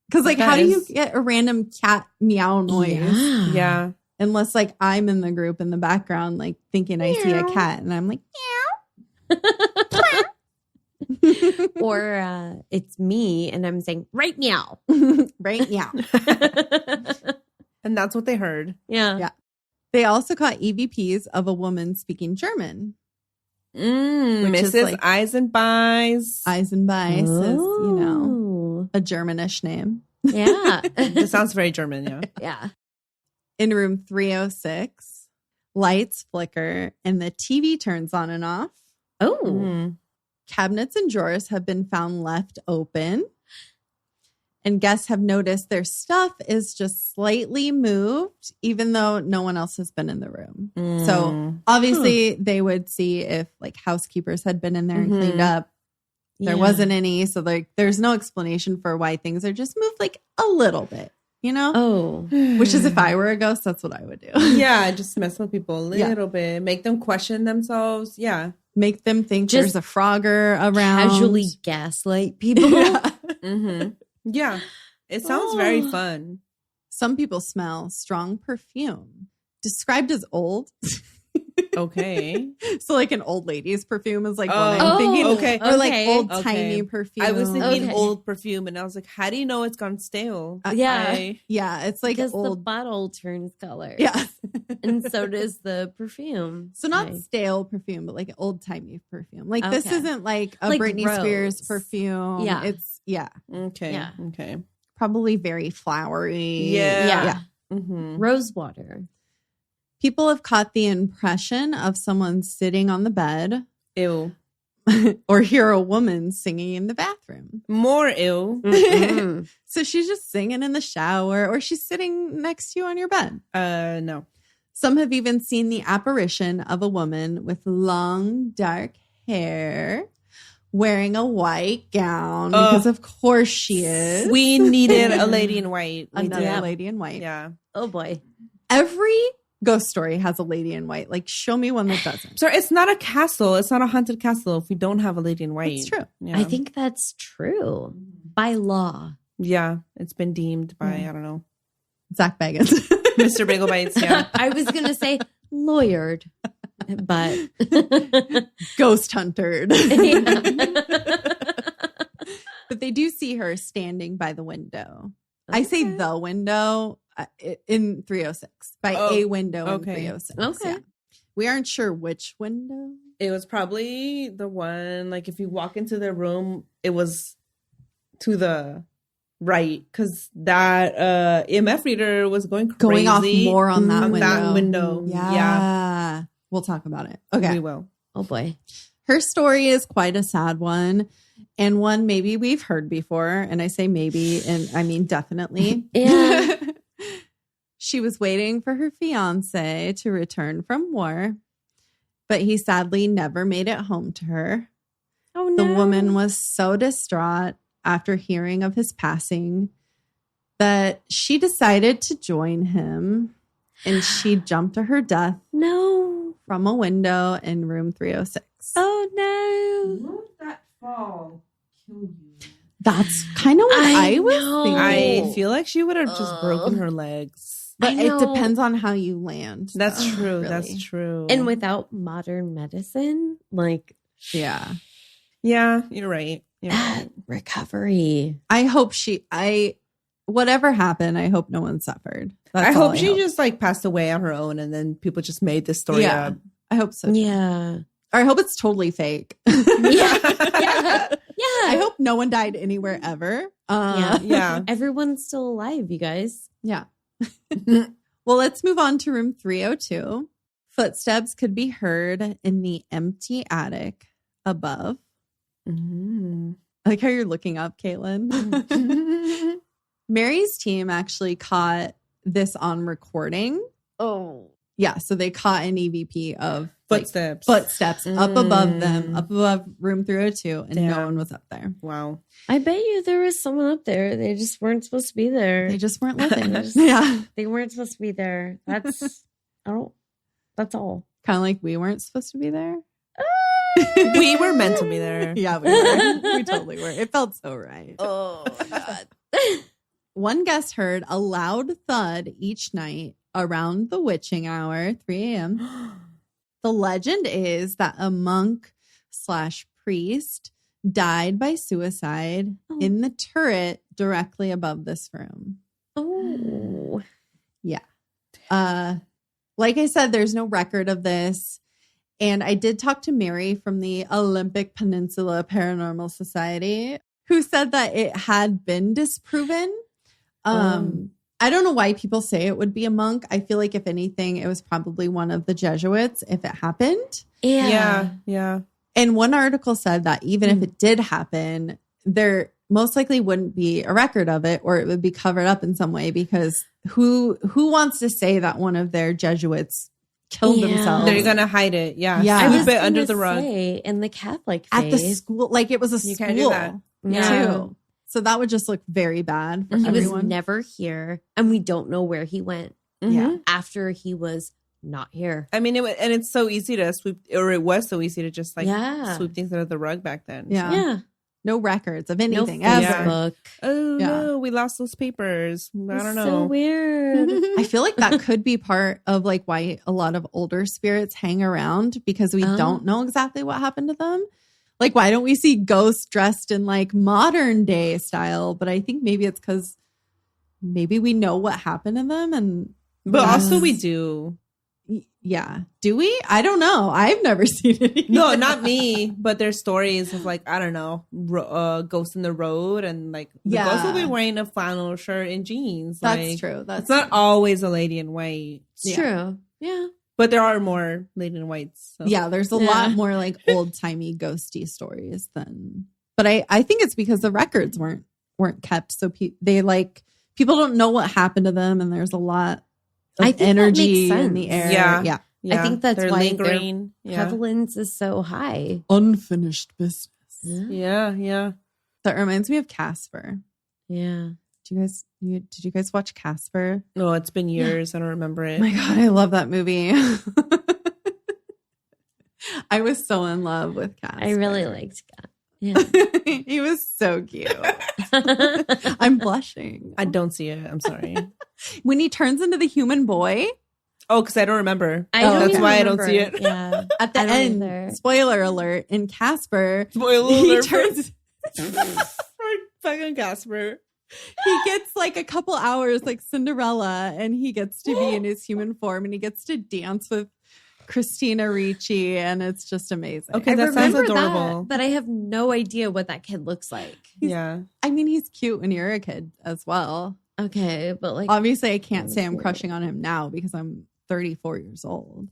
Speaker 1: Because like, how do you
Speaker 2: Because-
Speaker 1: get a random cat meow noise?
Speaker 2: Yeah.
Speaker 1: Unless like I'm in the group in the background, like thinking I see a cat and I'm like,
Speaker 3: Or it's me and I'm saying, right meow.
Speaker 1: right meow.
Speaker 2: And that's what they heard.
Speaker 3: Yeah.
Speaker 1: Yeah. They also caught EVPs of a woman speaking German. Which is
Speaker 2: Mrs.
Speaker 1: like-
Speaker 2: Eisenbeis.
Speaker 1: Eisenbeis is,
Speaker 3: Oh.
Speaker 1: a Germanish name.
Speaker 3: Yeah.
Speaker 2: It sounds very German, yeah.
Speaker 3: Yeah.
Speaker 1: In room 306, lights flicker and the TV turns on and off.
Speaker 3: Oh.
Speaker 2: Mhm.
Speaker 1: Cabinets and drawers have been found left open. And guests have noticed their stuff is just slightly moved, even though no one else has been in the room. So obviously they would see if like housekeepers had been in there and cleaned up. There
Speaker 3: Yeah.
Speaker 1: wasn't any. So like there's no explanation for why things are just moved like a little bit,
Speaker 3: Oh.
Speaker 1: Which is if I were a ghost, that's what I would do.
Speaker 2: Yeah, just mess with people a
Speaker 1: Yeah.
Speaker 2: little bit. Make them question themselves. Yeah.
Speaker 1: Make them think
Speaker 3: Just
Speaker 1: there's a frogger around.
Speaker 3: Casually gaslight people.
Speaker 1: Yeah.
Speaker 2: Mm-hmm. Yeah. It sounds very
Speaker 3: Oh.
Speaker 2: fun.
Speaker 1: Some people smell strong perfume, described as old.
Speaker 2: Okay.
Speaker 1: So like an old lady's perfume is like
Speaker 2: Oh.
Speaker 1: what I'm thinking.
Speaker 2: okay.
Speaker 1: Or like
Speaker 3: Okay.
Speaker 1: old
Speaker 2: Okay.
Speaker 1: timey perfume.
Speaker 2: I was thinking
Speaker 3: Okay.
Speaker 2: old perfume, and I was like, how do you know it's gone stale?
Speaker 3: Yeah.
Speaker 1: Yeah, it's like
Speaker 3: Because the
Speaker 1: old.
Speaker 3: bottle turns color.
Speaker 1: Yeah.
Speaker 3: And so does the perfume.
Speaker 1: So not
Speaker 3: Okay.
Speaker 1: stale perfume, but like old timey perfume. Like this
Speaker 3: Okay.
Speaker 1: isn't like a
Speaker 3: Like
Speaker 1: Britney Spears
Speaker 3: rose.
Speaker 1: perfume.
Speaker 3: Yeah.
Speaker 1: It's
Speaker 2: Okay.
Speaker 3: Yeah.
Speaker 2: Okay.
Speaker 1: probably very flowery.
Speaker 2: Yeah.
Speaker 3: Yeah.
Speaker 2: Mm-hmm.
Speaker 3: Rose water.
Speaker 1: People have caught the impression of someone sitting on the bed
Speaker 2: Ew.
Speaker 1: or hear a woman singing in the bathroom.
Speaker 2: More ew.
Speaker 3: Mm-mm.
Speaker 1: So she's just singing in the shower or she's sitting next to you on your bed.
Speaker 2: No.
Speaker 1: Some have even seen the apparition of a woman with long, dark hair wearing a white gown because, of course, she is.
Speaker 2: We needed a lady in white. We
Speaker 1: Another
Speaker 2: did.
Speaker 1: lady in white.
Speaker 2: Yeah.
Speaker 3: Oh boy.
Speaker 1: Every ghost story has a lady in white. Like, show me one that doesn't.
Speaker 2: So it's not a castle. It's not a haunted castle if we don't have a lady in white.
Speaker 1: It's true.
Speaker 2: Yeah.
Speaker 3: I think that's true. By law.
Speaker 2: Yeah. It's been deemed by,
Speaker 1: Yeah.
Speaker 2: I don't know,
Speaker 1: Zach Baggins.
Speaker 2: Mr. Bagel Bites. Yeah.
Speaker 3: I was going to say lawyered, but
Speaker 1: Ghost huntered.
Speaker 3: Yeah.
Speaker 1: But they do see her standing by the window. I say
Speaker 3: Okay.
Speaker 1: the window in 306. By
Speaker 2: Oh,
Speaker 1: a window
Speaker 2: okay.
Speaker 1: in 306.
Speaker 3: Okay.
Speaker 1: Yeah. We aren't sure which window.
Speaker 2: It was probably the one, like, if you walk into the room, it was to the right because that EMF reader was going crazy.
Speaker 1: Going off more on that
Speaker 2: on
Speaker 1: window.
Speaker 2: that window.
Speaker 1: Yeah. We'll talk about it. Okay.
Speaker 2: We will.
Speaker 3: Oh boy.
Speaker 1: Her story is quite a sad one and one maybe we've heard before. And I say maybe, and I mean definitely.
Speaker 3: Yeah.
Speaker 1: She was waiting for her fiance to return from war, but he sadly never made it home to her.
Speaker 3: Oh no.
Speaker 1: The woman was so distraught after hearing of his passing that she decided to join him and she jumped to her death
Speaker 3: No.
Speaker 1: from a window in room 306.
Speaker 3: Oh no.
Speaker 2: Won't that fall kill you?
Speaker 1: That's kind of what I was
Speaker 3: know.
Speaker 1: thinking.
Speaker 2: I feel like she would have just
Speaker 3: Ugh.
Speaker 2: broken her legs.
Speaker 1: But
Speaker 3: I
Speaker 1: it
Speaker 3: know.
Speaker 1: depends on how you land.
Speaker 2: That's
Speaker 1: though,
Speaker 2: true.
Speaker 1: really.
Speaker 2: That's true.
Speaker 3: And without modern medicine, like
Speaker 1: Yeah.
Speaker 2: yeah, you're right. You're
Speaker 3: that
Speaker 2: right.
Speaker 3: recovery.
Speaker 1: I hope whatever happened, I hope no one suffered. That's
Speaker 2: I
Speaker 1: all
Speaker 2: hope she just like passed away on her own, and then people just made this story
Speaker 1: Yeah.
Speaker 2: up.
Speaker 1: I hope so.
Speaker 3: Yeah.
Speaker 1: Or I hope it's totally fake.
Speaker 3: Yeah. Yeah. Yeah.
Speaker 1: I hope no one died anywhere ever.
Speaker 3: Yeah.
Speaker 2: Yeah.
Speaker 3: Everyone's still alive, you guys.
Speaker 1: Yeah. Well, let's move on to room 302. Footsteps could be heard in the empty attic above.
Speaker 2: Mm.
Speaker 1: I like how you're looking up, Caitlin. Mary's team actually caught this on recording.
Speaker 3: Oh.
Speaker 1: Yeah, so they caught an EVP of like,
Speaker 2: Footsteps.
Speaker 1: footsteps up above them,
Speaker 2: Mm.
Speaker 1: up above room 302, and no
Speaker 2: Damn.
Speaker 1: one was up there.
Speaker 2: Wow.
Speaker 3: I bet you there was someone up there. They just weren't supposed to be there.
Speaker 1: They just weren't living.
Speaker 3: Just-
Speaker 1: Yeah,
Speaker 3: They weren't supposed to be there. That's that's all.
Speaker 1: kind of like we weren't supposed to be there.
Speaker 2: We were meant to be there.
Speaker 1: Yeah, we were. We totally were. It felt so right.
Speaker 3: Oh God.
Speaker 1: One guest heard a loud thud each night around the witching hour, 3 a.m. The legend is that a monk / priest died by suicide
Speaker 3: Oh.
Speaker 1: in the turret directly above this room.
Speaker 3: Oh.
Speaker 1: Like I said, there's no record of this. And I did talk to Mary from the Olympic Peninsula Paranormal Society, who said that it had been disproven. I don't know why people say it would be a monk. I feel like if anything, it was probably one of the Jesuits if it happened.
Speaker 2: Yeah.
Speaker 1: And one article said that even if it did happen, there most likely wouldn't be a record of it, or it would be covered up in some way, because who wants to say that one of their Jesuits killed themselves?
Speaker 2: They're gonna hide it. Yeah.
Speaker 3: I was
Speaker 2: Sweep it under the rug.
Speaker 3: In the Catholic faith.
Speaker 1: At the school, like it was a
Speaker 2: You
Speaker 1: school.
Speaker 2: can't do that.
Speaker 3: Yeah.
Speaker 1: Too. So that would just look very bad for
Speaker 3: He was
Speaker 1: everyone.
Speaker 3: never here, and we don't know where he went
Speaker 1: Yeah.
Speaker 3: after he was not here.
Speaker 2: I mean, and it's so easy to sweep, or it was so easy to just like
Speaker 3: Yeah.
Speaker 2: sweep things under the rug back then.
Speaker 1: Yeah.
Speaker 3: Yeah.
Speaker 1: No records of
Speaker 3: No
Speaker 1: anything ever.
Speaker 3: Facebook.
Speaker 2: Oh
Speaker 1: Yeah.
Speaker 2: no, we lost those papers. I don't know.
Speaker 3: So weird.
Speaker 1: I feel like that could be part of like why a lot of older spirits hang around, because we don't know exactly what happened to them. Like, why don't we see ghosts dressed in like modern day style? But I think maybe it's because maybe we know what happened to them.
Speaker 2: But also we do.
Speaker 1: Yeah. Do we? I don't know. I've never seen it.
Speaker 2: No, not me. But there's stories of like, I don't know, ghosts in the road, and like the ghost will be wearing a flannel shirt and jeans.
Speaker 1: That's
Speaker 2: like,
Speaker 1: true.
Speaker 2: It's not always a lady in white.
Speaker 3: It's true. Yeah.
Speaker 2: But there are more lady in whites. So.
Speaker 1: Yeah, there's a lot more like old timey ghosty stories than. But I think it's because the records weren't kept, so people don't know what happened to them, and there's a lot of
Speaker 3: I think
Speaker 1: energy
Speaker 3: that makes
Speaker 1: in the air.
Speaker 2: sense.
Speaker 1: Yeah.
Speaker 3: I think that's
Speaker 2: they're
Speaker 3: why
Speaker 2: lingering.
Speaker 3: their prevalence is so high.
Speaker 1: Unfinished business.
Speaker 2: Yeah.
Speaker 1: That reminds me of Casper.
Speaker 3: Yeah.
Speaker 1: Did you guys watch Casper?
Speaker 2: No, it's been years. I don't remember it.
Speaker 1: Oh my God, I love that movie. I was so in love with Casper.
Speaker 3: I really liked that. Yeah.
Speaker 1: He was so cute. I'm blushing.
Speaker 2: I don't see it. I'm sorry.
Speaker 1: When he turns into the human boy
Speaker 2: Oh, because I don't remember.
Speaker 3: That's
Speaker 2: why I don't see it.
Speaker 3: Yeah.
Speaker 1: at the
Speaker 3: I don't
Speaker 1: end,
Speaker 3: either.
Speaker 1: spoiler alert, in Casper,
Speaker 2: Spoiler
Speaker 1: he
Speaker 2: alert.
Speaker 1: turns.
Speaker 2: Fucking Casper.
Speaker 1: He gets like a couple hours like Cinderella, and he gets to be in his human form, and he gets to dance with Cristina Ricci, and it's just amazing.
Speaker 2: Okay,
Speaker 3: I
Speaker 2: that sounds
Speaker 3: remember
Speaker 2: adorable.
Speaker 3: that, but I have no idea what that kid looks like.
Speaker 2: Yeah.
Speaker 1: I mean, he's cute when you're a kid as well.
Speaker 3: Okay, but like
Speaker 1: Obviously, I can't say I'm crushing on him now because I'm 34 years old,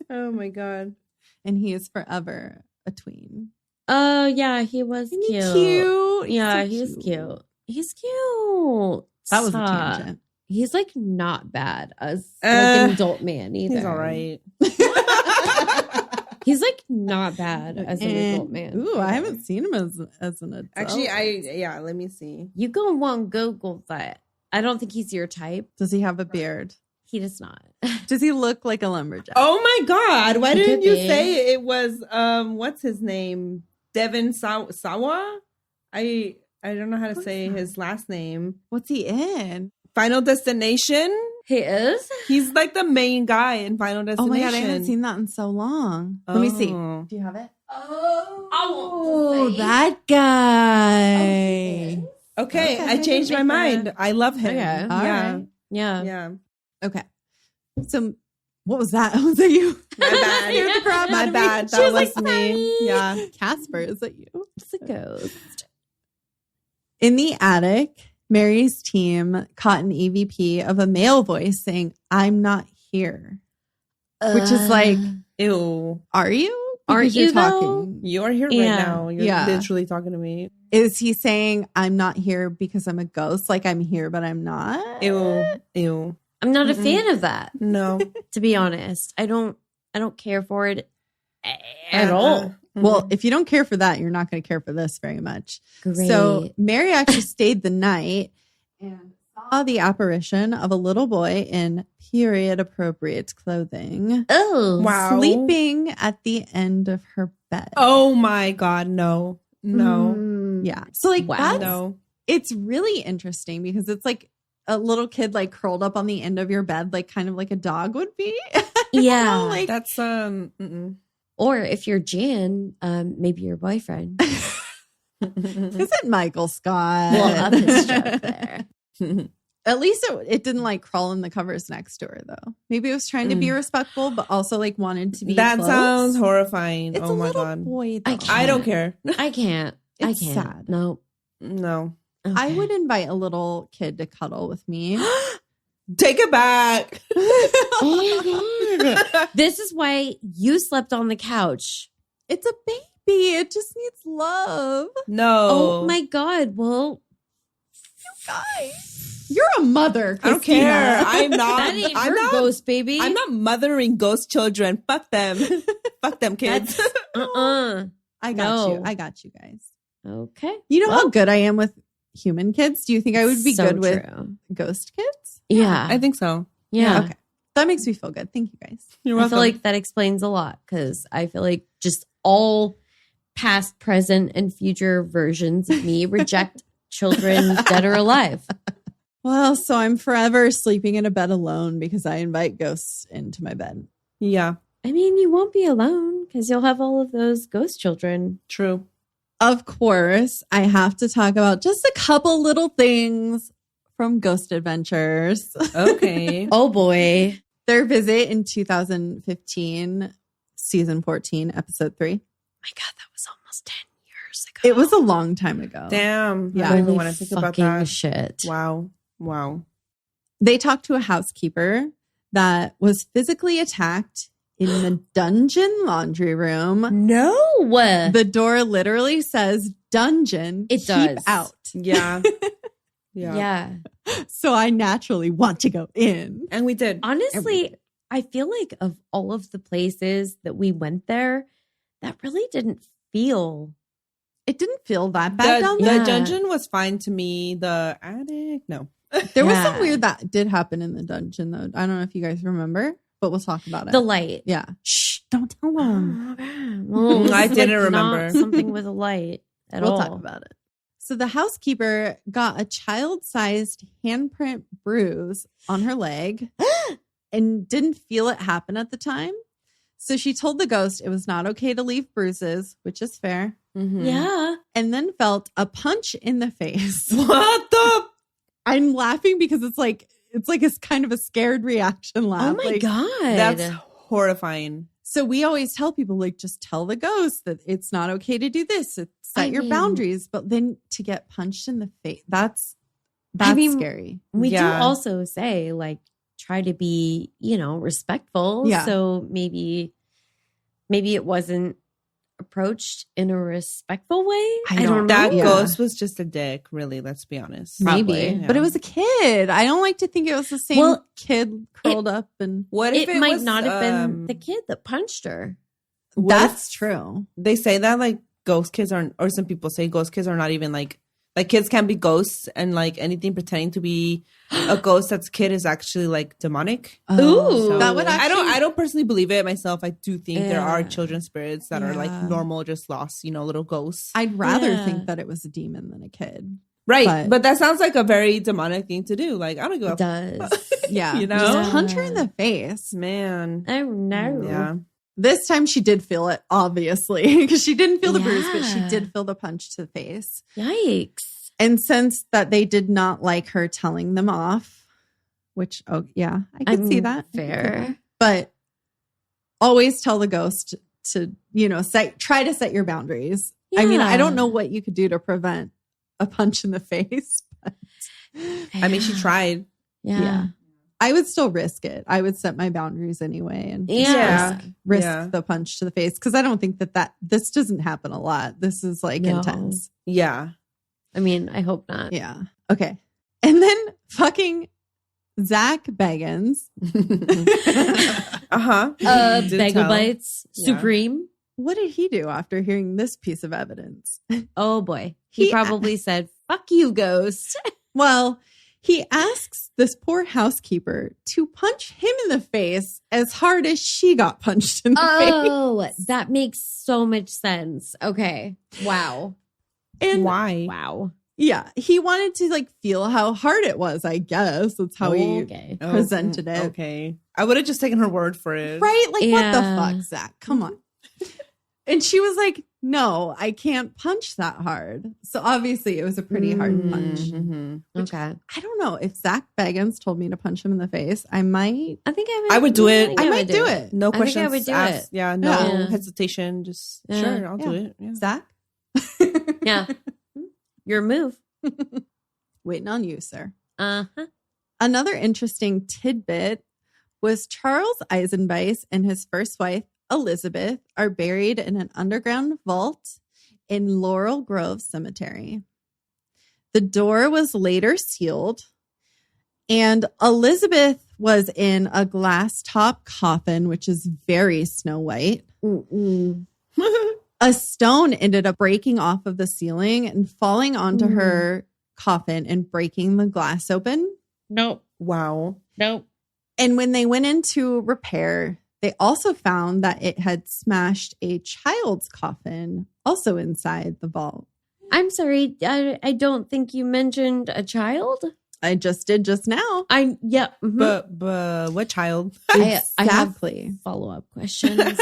Speaker 2: Oh my God.
Speaker 1: and he is forever a tween.
Speaker 3: oh yeah, he was
Speaker 1: Isn't he
Speaker 3: cute.
Speaker 1: cute?
Speaker 3: Yeah,
Speaker 1: He's so
Speaker 3: he's cute. He's cute.
Speaker 1: That was a
Speaker 3: Stop.
Speaker 1: tangent.
Speaker 3: He's like not bad as like an adult man either.
Speaker 2: He's all right.
Speaker 3: He's like not bad as an adult man.
Speaker 1: Ooh, I haven't seen him as an adult.
Speaker 2: Actually, let me see.
Speaker 3: You go and want Google that. I don't think he's your type.
Speaker 1: Does he have a beard?
Speaker 3: He does not.
Speaker 1: Does he look like a lumberjack?
Speaker 2: Oh my God. Why
Speaker 3: He
Speaker 2: didn't
Speaker 3: could
Speaker 2: you
Speaker 3: be.
Speaker 2: say it was, what's his name? Devin Sawa? I don't know how to say his last name.
Speaker 1: What's he in?
Speaker 2: Final Destination?
Speaker 3: He is?
Speaker 2: He's like the main guy in Final
Speaker 1: Oh
Speaker 2: Destination.
Speaker 1: my God, I haven't seen that in so long. Let me see.
Speaker 2: Oh.
Speaker 1: Do you have it?
Speaker 3: Oh,
Speaker 1: that guy.
Speaker 2: Okay, I changed my mind. I love him.
Speaker 3: Okay.
Speaker 1: All
Speaker 2: Yeah.
Speaker 1: right.
Speaker 3: Yeah.
Speaker 2: Yeah.
Speaker 1: Okay. So, what was that? Was that you?
Speaker 2: My bad.
Speaker 1: You with the crap out
Speaker 2: My
Speaker 1: of me?
Speaker 2: bad.
Speaker 1: She
Speaker 2: That
Speaker 1: was
Speaker 2: was
Speaker 1: like,
Speaker 2: me. Yeah.
Speaker 1: Casper, is that you?
Speaker 3: It's a ghost.
Speaker 1: In the attic, Mary's team caught an EVP of a male voice saying, "I'm not here." Which is like,
Speaker 2: Ew.
Speaker 1: are you?
Speaker 3: Aren't
Speaker 1: Because you're
Speaker 3: you, though?
Speaker 2: You're here
Speaker 3: Yeah.
Speaker 2: right now. You're
Speaker 1: Yeah.
Speaker 2: literally talking to me.
Speaker 1: Is he saying, "I'm not here because I'm a ghost"? Like I'm here, but I'm not?
Speaker 2: Ew. Ew.
Speaker 3: I'm not a
Speaker 2: Mm-mm.
Speaker 3: fan of that,
Speaker 2: No.
Speaker 3: to be honest. I don't care for it at all.
Speaker 1: Well, if you don't care for that, you're not going to care for this very much.
Speaker 3: Great.
Speaker 1: So Mary actually stayed the night and saw the apparition of a little boy in period appropriate clothing
Speaker 3: oh,
Speaker 2: Wow.
Speaker 1: sleeping at the end of her bed.
Speaker 2: Oh my God. No. No.
Speaker 3: Mm.
Speaker 1: Yeah. So like
Speaker 3: Wow.
Speaker 1: that's
Speaker 2: No.
Speaker 1: it's really interesting because it's like a little kid like curled up on the end of your bed, like kind of like a dog would be.
Speaker 3: Yeah.
Speaker 1: like
Speaker 2: That's mm-mm.
Speaker 3: Or if you're Jan, maybe your boyfriend.
Speaker 1: is it Michael Scott?
Speaker 3: We'll up his joke there.
Speaker 1: At least it didn't like crawl in the covers next to her though. Maybe it was trying to be respectful, but also like wanted to be
Speaker 2: That
Speaker 1: close.
Speaker 2: sounds horrifying.
Speaker 1: It's
Speaker 2: Oh
Speaker 1: a
Speaker 2: my
Speaker 1: little
Speaker 2: God.
Speaker 1: boy though.
Speaker 2: I don't care.
Speaker 3: I can't.
Speaker 1: It's
Speaker 3: I can't.
Speaker 1: sad.
Speaker 3: No.
Speaker 2: No.
Speaker 3: Okay.
Speaker 1: I would invite a little kid to cuddle with me.
Speaker 2: Take it back.
Speaker 3: Oh my God. This is why you slept on the couch.
Speaker 1: It's a baby. It just needs love.
Speaker 2: No.
Speaker 3: Oh my God. Well,
Speaker 1: Guys, you're a mother.
Speaker 2: I don't
Speaker 1: Christina.
Speaker 2: care. I'm not.
Speaker 3: that ain't
Speaker 2: I'm
Speaker 3: her
Speaker 2: not.
Speaker 3: ghost, baby.
Speaker 2: I'm not mothering ghost children. Fuck them. Fuck them kids.
Speaker 3: That's
Speaker 1: I got you.
Speaker 3: No.
Speaker 1: I got you guys.
Speaker 3: Okay.
Speaker 1: You know how
Speaker 3: Well,
Speaker 1: good I am with human kids? Do you think I would be
Speaker 3: so
Speaker 1: good with
Speaker 3: true.
Speaker 1: ghost kids?
Speaker 3: Yeah.
Speaker 2: I think so.
Speaker 3: Yeah.
Speaker 1: Okay. That makes me feel good. Thank you guys.
Speaker 2: You're
Speaker 3: I
Speaker 2: welcome.
Speaker 3: feel like that explains a lot because I feel like just all past, present, and future versions of me reject children dead or alive.
Speaker 1: Well, so I'm forever sleeping in a bed alone because I invite ghosts into my bed.
Speaker 2: Yeah,
Speaker 3: I mean, you won't be alone because you'll have all of those ghost children.
Speaker 2: true.
Speaker 1: Of course, I have to talk about just a couple little things from Ghost Adventures.
Speaker 2: Okay.
Speaker 3: Oh boy.
Speaker 1: Their visit in 2015, season 14, episode 3.
Speaker 3: My God, that was almost 10 years ago.
Speaker 1: It was a long time ago.
Speaker 2: Damn.
Speaker 1: Yeah.
Speaker 2: I don't even
Speaker 3: Holy
Speaker 2: want to think about
Speaker 3: fucking
Speaker 2: that.
Speaker 3: shit.
Speaker 2: Wow. Wow.
Speaker 1: They talked to a housekeeper that was physically attacked in the dungeon laundry room.
Speaker 3: No.
Speaker 1: The door literally says dungeon.
Speaker 3: It
Speaker 1: keep
Speaker 3: does.
Speaker 1: out.
Speaker 2: Yeah. Yeah.
Speaker 3: Yeah.
Speaker 1: So I naturally want to go in.
Speaker 2: And we did.
Speaker 3: Honestly, I feel like of all of the places that we went there, that really didn't feel.
Speaker 1: It didn't feel that bad down
Speaker 2: The
Speaker 1: there.
Speaker 3: Yeah.
Speaker 2: dungeon was fine to me. The attic, no.
Speaker 1: There was
Speaker 3: Yeah.
Speaker 1: some weird that did happen in the dungeon, though. I don't know if you guys remember, but we'll talk about it.
Speaker 3: The light.
Speaker 1: Yeah. Shh, don't tell them.
Speaker 3: Okay. Well, this
Speaker 2: I
Speaker 3: is,
Speaker 2: didn't
Speaker 3: like, not
Speaker 2: remember.
Speaker 3: something with a light at
Speaker 1: We'll
Speaker 3: all.
Speaker 1: talk about it. So the housekeeper got a child-sized handprint bruise on her leg and didn't feel it happen at the time. So she told the ghost it was not okay to leave bruises, which is fair,
Speaker 2: Mhm.
Speaker 3: Yeah.
Speaker 1: and then felt a punch in the face.
Speaker 2: What the?
Speaker 1: I'm laughing because it's like a kind of a scared reaction laugh.
Speaker 3: Oh my
Speaker 1: Like,
Speaker 3: God.
Speaker 2: That's horrifying.
Speaker 1: So we always tell people, like, just tell the ghost that it's not okay to do this. Set your
Speaker 3: mean-
Speaker 1: boundaries. But then to get punched in the face, that's
Speaker 3: mean,
Speaker 1: scary.
Speaker 3: We
Speaker 2: Yeah.
Speaker 3: do also say, like, try to be, respectful.
Speaker 1: Yeah.
Speaker 3: So maybe it wasn't approached in a respectful way. I don't know.
Speaker 2: That
Speaker 1: Yeah.
Speaker 2: ghost was just a dick, really. Let's be honest.
Speaker 3: Maybe.
Speaker 2: Yeah.
Speaker 1: But it was a kid. I don't like to think it was the same
Speaker 3: Well,
Speaker 1: kid curled up. And
Speaker 2: What if
Speaker 3: It might
Speaker 2: was,
Speaker 3: not have been the kid that punched her.
Speaker 2: what
Speaker 1: that's
Speaker 2: if
Speaker 1: true.
Speaker 2: They say that like ghost kids aren't, or some people say ghost kids are not even like kids can't be ghosts, and like anything pretending to be a ghost that's kid is actually like demonic.
Speaker 3: Ooh.
Speaker 2: So
Speaker 1: That would actually.
Speaker 2: I don't personally believe it myself. I do think there are
Speaker 3: Yeah.
Speaker 2: children spirits that are like
Speaker 1: Yeah.
Speaker 2: normal, just lost, little ghosts.
Speaker 1: I'd rather
Speaker 3: Yeah.
Speaker 1: think that it was a demon than a kid.
Speaker 2: Right. But that sounds like a very demonic thing to do. Like, I don't give
Speaker 3: It
Speaker 2: a
Speaker 3: does.
Speaker 1: Yeah.
Speaker 2: You know?
Speaker 1: Just punch her in the face.
Speaker 2: man.
Speaker 3: Oh, no.
Speaker 2: Yeah.
Speaker 1: This time she did feel it, obviously, because she didn't feel the bruise, but she
Speaker 3: Yeah.
Speaker 1: did feel the punch to the face.
Speaker 3: Yikes.
Speaker 1: And since that they did not like her telling them off, which, oh, yeah, I can see that.
Speaker 3: Fair.
Speaker 1: But always tell the ghost to, try to set your boundaries. I mean, I don't know what you could do to prevent a punch in the face. But
Speaker 2: I mean, she tried.
Speaker 3: Yeah.
Speaker 1: I would still risk it. I would set my boundaries anyway and just
Speaker 3: Yeah.
Speaker 1: risk
Speaker 2: Yeah.
Speaker 1: the punch to the face. Because I don't think this doesn't happen a lot. This is like
Speaker 3: No.
Speaker 1: intense.
Speaker 2: Yeah.
Speaker 3: I mean, I hope not.
Speaker 1: Yeah. Okay. And then fucking Zach Baggins.
Speaker 2: Uh-huh. Did
Speaker 3: Bagel
Speaker 2: tell.
Speaker 3: Bites
Speaker 2: Yeah.
Speaker 3: Supreme.
Speaker 1: What did he do after hearing this piece of evidence?
Speaker 3: Oh boy. He
Speaker 1: He-
Speaker 3: probably said, fuck you, ghost.
Speaker 1: Well, he asks this poor housekeeper to punch him in the face as hard as she got punched in the
Speaker 3: Oh,
Speaker 1: face.
Speaker 3: that makes so much sense. Okay. Wow.
Speaker 1: And
Speaker 2: Why?
Speaker 3: Wow.
Speaker 1: yeah, he wanted to feel how hard it was, I guess. That's how he
Speaker 3: Okay.
Speaker 1: presented it.
Speaker 2: Okay. I would have just taken her word for it.
Speaker 1: Right? Like, what the
Speaker 3: Yeah.
Speaker 1: fuck, Zach? Come on. And she was like, no, I can't punch that hard. So obviously it was a pretty hard punch.
Speaker 2: Mm-hmm.
Speaker 3: Okay.
Speaker 1: I don't know if Zach Baggins told me to punch him in the face. I might.
Speaker 3: I think
Speaker 2: I would do it.
Speaker 1: I might do it.
Speaker 2: No
Speaker 3: I think
Speaker 2: questions
Speaker 3: I would do
Speaker 2: asked.
Speaker 3: it.
Speaker 2: Yeah, no
Speaker 3: Yeah.
Speaker 2: hesitation. Just
Speaker 3: Yeah.
Speaker 2: sure, I'll do
Speaker 1: Yeah.
Speaker 2: it. Yeah.
Speaker 1: Zach?
Speaker 3: Yeah. Your move.
Speaker 1: Waiting on you, sir.
Speaker 3: Uh-huh.
Speaker 1: Another interesting tidbit was Charles Eisenbeis and his first wife, Elizabeth, are buried in an underground vault in Laurel Grove Cemetery. The door was later sealed, and Elizabeth was in a glass top coffin, which is very Snow White.
Speaker 3: Mm-mm.
Speaker 1: A stone ended up breaking off of the ceiling and falling onto her coffin and breaking the glass open.
Speaker 3: Nope.
Speaker 2: Wow.
Speaker 3: Nope.
Speaker 1: And when they went into repair, they also found that it had smashed a child's coffin also inside the vault.
Speaker 3: I'm sorry. I don't think you mentioned a child.
Speaker 1: I just did just now.
Speaker 3: Yeah. Mhm.
Speaker 2: But what child?
Speaker 3: I have
Speaker 1: Exactly.
Speaker 3: follow-up questions.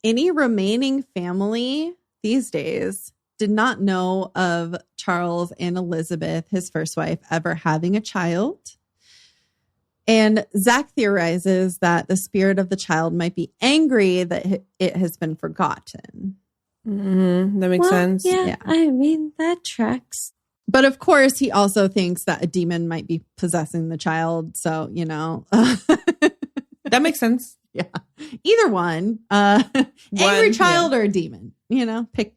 Speaker 1: Any remaining family these days did not know of Charles and Elizabeth, his first wife, ever having a child. And Zach theorizes that the spirit of the child might be angry that it has been forgotten.
Speaker 2: Mm-hmm. That makes sense.
Speaker 3: Yeah,
Speaker 1: Yeah.
Speaker 3: I mean, that tracks.
Speaker 1: But of course, he also thinks that a demon might be possessing the child. So, you know,
Speaker 2: That makes sense.
Speaker 1: yeah, either one, angry child or a demon, you know, pick,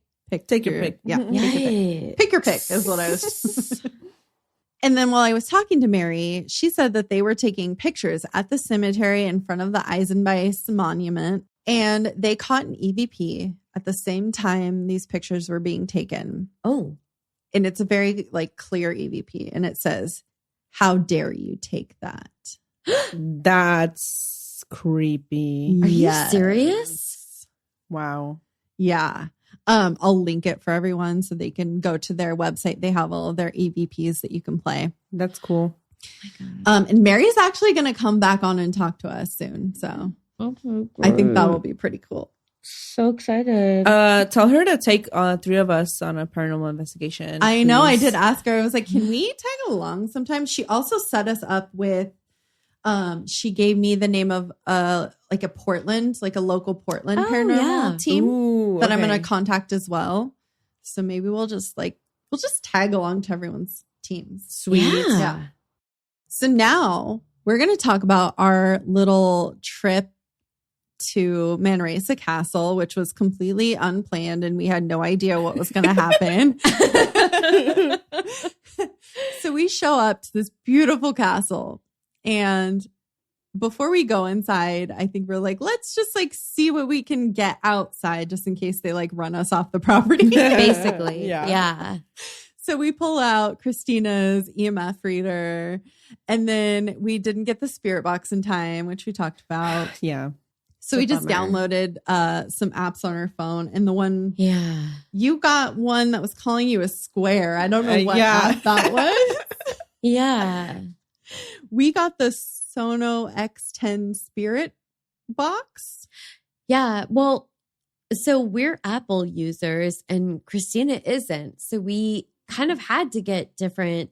Speaker 2: Take your pick.
Speaker 1: Yeah.
Speaker 3: Yes.
Speaker 1: Pick your pick is what I was. And then while I was talking to Mary, she said that they were taking pictures at the cemetery in front of the Eisenbeis monument, and they caught an EVP at the same time these pictures were being taken.
Speaker 3: Oh.
Speaker 1: And it's a very clear EVP, and it says, "How dare you take that?"
Speaker 2: That's creepy.
Speaker 3: Are
Speaker 1: Yes.
Speaker 3: you serious?
Speaker 2: Wow.
Speaker 1: Yeah. I'll link it for everyone so they can go to their website. They have all of their EVPs that you can play.
Speaker 2: That's cool.
Speaker 1: And Mary's actually going to come back on and talk to us soon. So I think that will be pretty cool.
Speaker 3: So excited.
Speaker 2: Tell her to take 3 of us on a paranormal investigation.
Speaker 1: I know. I
Speaker 2: please.
Speaker 1: did ask her. I was like, can we tag along sometime? She also set us up with, she gave me the name of a Portland, a local Portland paranormal team
Speaker 2: Ooh,
Speaker 1: that I'm
Speaker 2: okay.
Speaker 1: going to contact as well. So maybe we'll just tag along to everyone's teams.
Speaker 2: Sweet.
Speaker 3: Yeah.
Speaker 1: So now we're going to talk about our little trip to Manresa Castle, which was completely unplanned and we had no idea what was going to happen. So we show up to this beautiful castle, and before we go inside, I think we're like, let's just see what we can get outside just in case they run us off the property.
Speaker 3: Basically.
Speaker 2: Yeah.
Speaker 3: Yeah.
Speaker 1: So we pull out Christina's EMF reader, and then we didn't get the spirit box in time, which we talked about.
Speaker 2: Yeah.
Speaker 1: So we just downloaded some apps on our phone, and the one
Speaker 3: Yeah.
Speaker 1: you got one that was calling you a square. I don't know what
Speaker 2: yeah.
Speaker 1: app that was.
Speaker 3: Yeah.
Speaker 1: We got the Sono X10 spirit box.
Speaker 3: Yeah. Well, so we're Apple users and Cristina isn't. So we kind of had to get different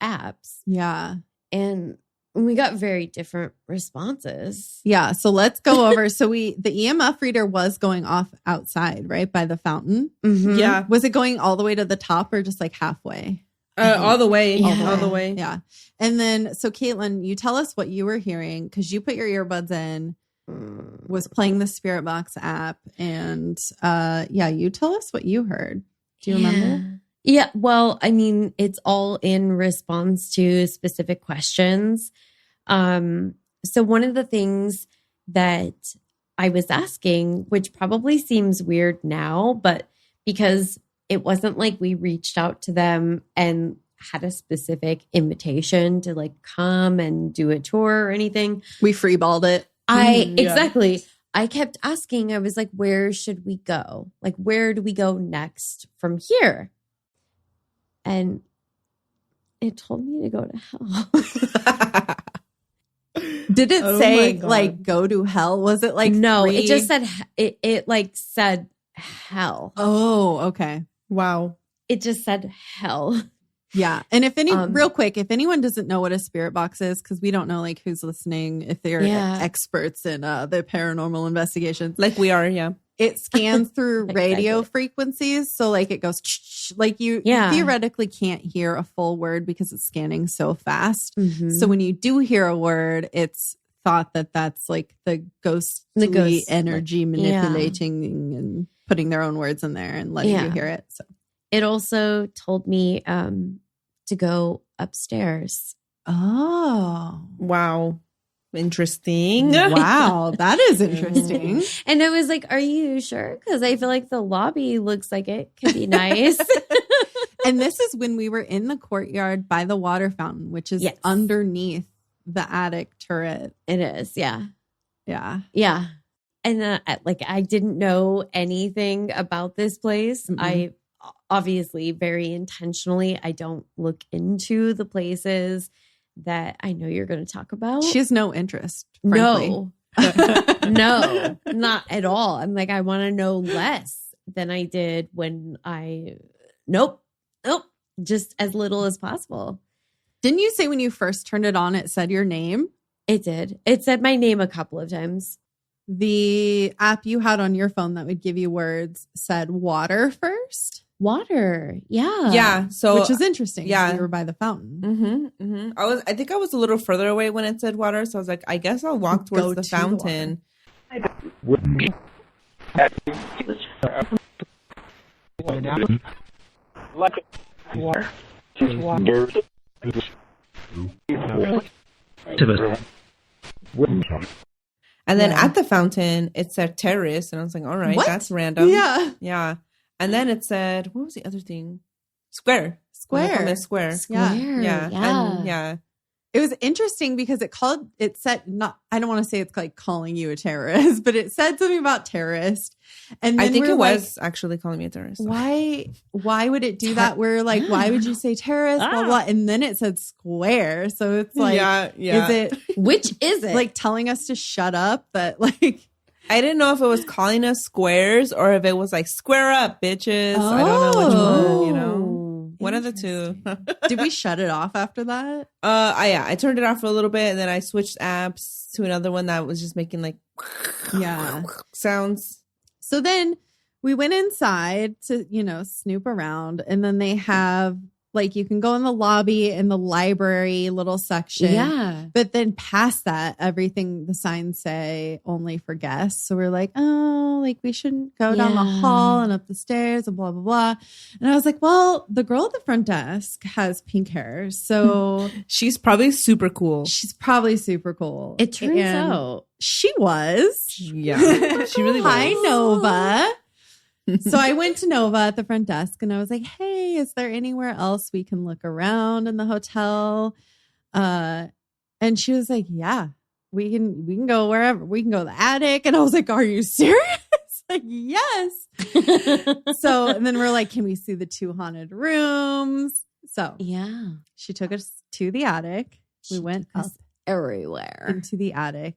Speaker 3: apps,
Speaker 1: Yeah.
Speaker 3: and we got very different responses.
Speaker 1: Yeah. So let's go over. So the EMF reader was going off outside, right? By the fountain.
Speaker 3: Mhm.
Speaker 2: Yeah.
Speaker 1: Was it going all the way to the top or just halfway?
Speaker 2: All the way.
Speaker 3: Yeah.
Speaker 2: All the way.
Speaker 1: Yeah. And then, so Caitlin, you tell us what you were hearing because you put your earbuds in, was playing the Spirit Box app. And you tell us what you heard. Do you remember?
Speaker 3: Yeah. Well, I mean, it's all in response to specific questions. So one of the things that I was asking, which probably seems weird now, but because it wasn't like we reached out to them and had a specific invitation to come and do a tour or anything.
Speaker 1: We freeballed it.
Speaker 3: Exactly. I kept asking, I was like, where should we go? Where do we go next from here? And it told me to go to hell.
Speaker 1: Did it
Speaker 2: Oh my
Speaker 1: say
Speaker 2: God.
Speaker 1: go to hell? Was it
Speaker 3: no,
Speaker 1: free?
Speaker 3: it just said, it said hell.
Speaker 1: Oh, okay.
Speaker 2: Wow.
Speaker 3: It just said hell.
Speaker 1: Yeah. And real quick, if anyone doesn't know what a spirit box is, because we don't know like who's listening, if they're experts in the paranormal investigations.
Speaker 2: Like we are, yeah.
Speaker 1: It scans through radio frequencies. So like it goes like you theoretically can't hear a full word because it's scanning so fast.
Speaker 3: Mm-hmm.
Speaker 1: So when you do hear a word, it's thought that that's like the ghostly energy manipulating and putting their own words in there and letting you hear it. So
Speaker 3: it also told me to go upstairs.
Speaker 1: Oh,
Speaker 2: wow. Interesting.
Speaker 1: Wow, that is interesting.
Speaker 3: And I was like, are you sure? Because I feel like the lobby looks like it could be nice.
Speaker 1: And this is when we were in the courtyard by the water fountain, which is underneath the attic turret.
Speaker 3: It is, yeah.
Speaker 1: Yeah.
Speaker 3: Yeah. And I didn't know anything about this place. Mm-hmm. I obviously very intentionally, I don't look into the places that I know you're going to talk about.
Speaker 1: She has no interest. Frankly.
Speaker 3: No, no, not at all. I'm like, I want to know less than I did when nope, just as little as possible.
Speaker 1: Didn't you say when you first turned it on, it said your name?
Speaker 3: It did. It said my name a couple of times.
Speaker 1: The app you had on your phone that would give you words said water first.
Speaker 3: Water, yeah,
Speaker 2: yeah. So
Speaker 1: which is interesting.
Speaker 2: Yeah,
Speaker 1: you were by the fountain.
Speaker 2: Mm-hmm, mm-hmm. I think I was a little further away when it said water, so I was like, I guess I'll walk towards the fountain. And then at the fountain, it said terrace, and I was like, all right, that's random. Yeah. And then it said, what was the other thing? Square.
Speaker 3: Square.
Speaker 2: Yeah.
Speaker 1: It was interesting because it said I don't want to say it's like calling you a terrorist, but it said something about terrorist. And then
Speaker 2: I think it was actually calling me a terrorist.
Speaker 1: Why would it do that? We're like, why would you say terrorist? Blah, blah. And then it said square. So it's like,
Speaker 3: which is it?
Speaker 1: Like telling us to shut up that like.
Speaker 2: I didn't know if it was calling us squares or if it was like square up, bitches. I don't know which one, one of the two.
Speaker 1: Did we shut it off after that?
Speaker 2: I turned it off for a little bit and then I switched apps to another one that was just making like sounds.
Speaker 1: So then we went inside to, snoop around, and then they have like you can go in the lobby in the library little section.
Speaker 3: Yeah.
Speaker 1: But then past that, everything the signs say only for guests. So we're like, oh, like we shouldn't go down the hall and up the stairs and blah, blah, blah. And I was like, well, the girl at the front desk has pink hair. So
Speaker 2: she's probably super cool.
Speaker 3: It turns out
Speaker 1: she was.
Speaker 2: Yeah. She really was.
Speaker 1: Hi, Nova. So I went to Nova at the front desk and I was like, hey, is there anywhere else we can look around in the hotel? And she was like, yeah, we can go wherever. We can go to the attic. And I was like, are you serious? Like, yes. So, and then we're like, can we see the 2 haunted rooms? So
Speaker 3: yeah,
Speaker 1: she took us to the attic. We went up
Speaker 3: everywhere
Speaker 1: into the attic,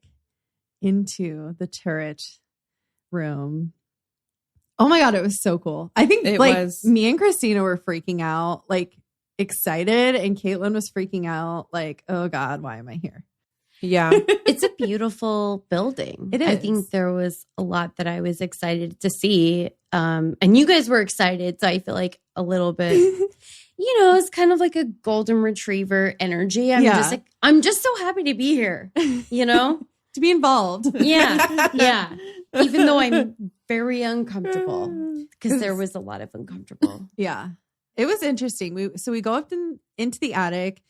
Speaker 1: into the turret room. Oh my God, it was so cool. I think me and Cristina were freaking out, like excited, and Caitlin was freaking out, like, oh God, why am I here?
Speaker 2: Yeah.
Speaker 3: It's a beautiful building.
Speaker 1: It is.
Speaker 3: I think there was a lot that I was excited to see. And you guys were excited. So I feel like a little bit, it's kind of like a golden retriever energy. I'm just so happy to be here, to
Speaker 1: be involved.
Speaker 3: Yeah. Yeah. Even though I'm very uncomfortable, because there was a lot of uncomfortable.
Speaker 1: Yeah. It was interesting. We go up into the attic,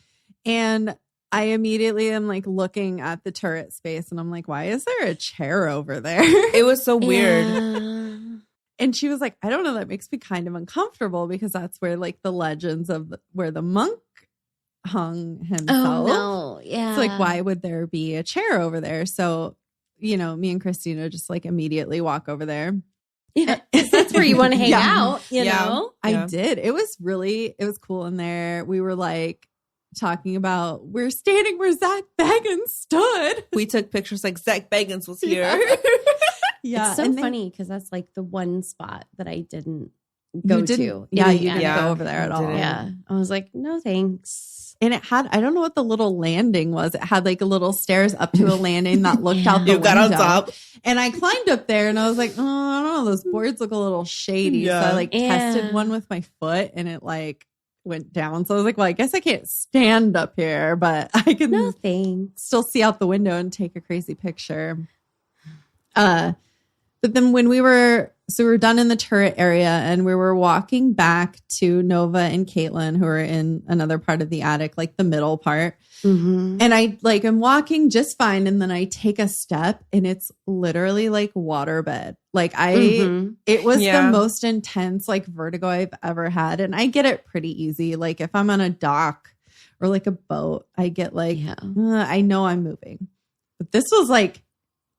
Speaker 1: and I immediately am like looking at the turret space, and I'm like, why is there a chair over there?
Speaker 2: It was so weird.
Speaker 3: Yeah.
Speaker 1: And she was like, I don't know, that makes me kind of uncomfortable because that's where like the legends of where the monk hung himself.
Speaker 3: Oh no. Yeah.
Speaker 1: It's like, why would there be a chair over there? So me and Cristina just like immediately walk over there.
Speaker 3: Yeah, that's where you want to hang out, know?
Speaker 1: I did. It was cool in there. We were like talking about, we're standing where Zach Baggins stood.
Speaker 2: We took pictures like Zach Baggins was here.
Speaker 1: Yeah.
Speaker 3: It's so
Speaker 1: and
Speaker 3: funny because that's like the one spot that I didn't go
Speaker 1: you didn't,
Speaker 3: to.
Speaker 1: Yeah, you didn't
Speaker 2: Yeah.
Speaker 1: go over there at all.
Speaker 2: Didn't.
Speaker 3: Yeah. I was like, no thanks.
Speaker 1: And it had, I don't know what the little landing was. It had like a little stairs up to a landing that looked out the
Speaker 2: You got on
Speaker 1: window.
Speaker 2: top.
Speaker 1: And I climbed up there and I was like, oh, I don't know. Those boards look a little shady.
Speaker 2: Yeah.
Speaker 1: So I like tested
Speaker 3: Yeah.
Speaker 1: one with my foot and it like went down. So I was like, well, I guess I can't stand up here, but I can
Speaker 3: No thanks.
Speaker 1: still see out the window and take a crazy picture. But then when we were done in the turret area and we were walking back to Nova and Caitlin, who are in another part of the attic, like the middle part.
Speaker 3: Mm-hmm.
Speaker 1: And I like am walking just fine. And then I take a step and it's literally like waterbed. Like it was
Speaker 2: Yeah.
Speaker 1: the most intense like vertigo I've ever had. And I get it pretty easy. Like if I'm on a dock or like a boat, I get like, I know I'm moving. But this was like,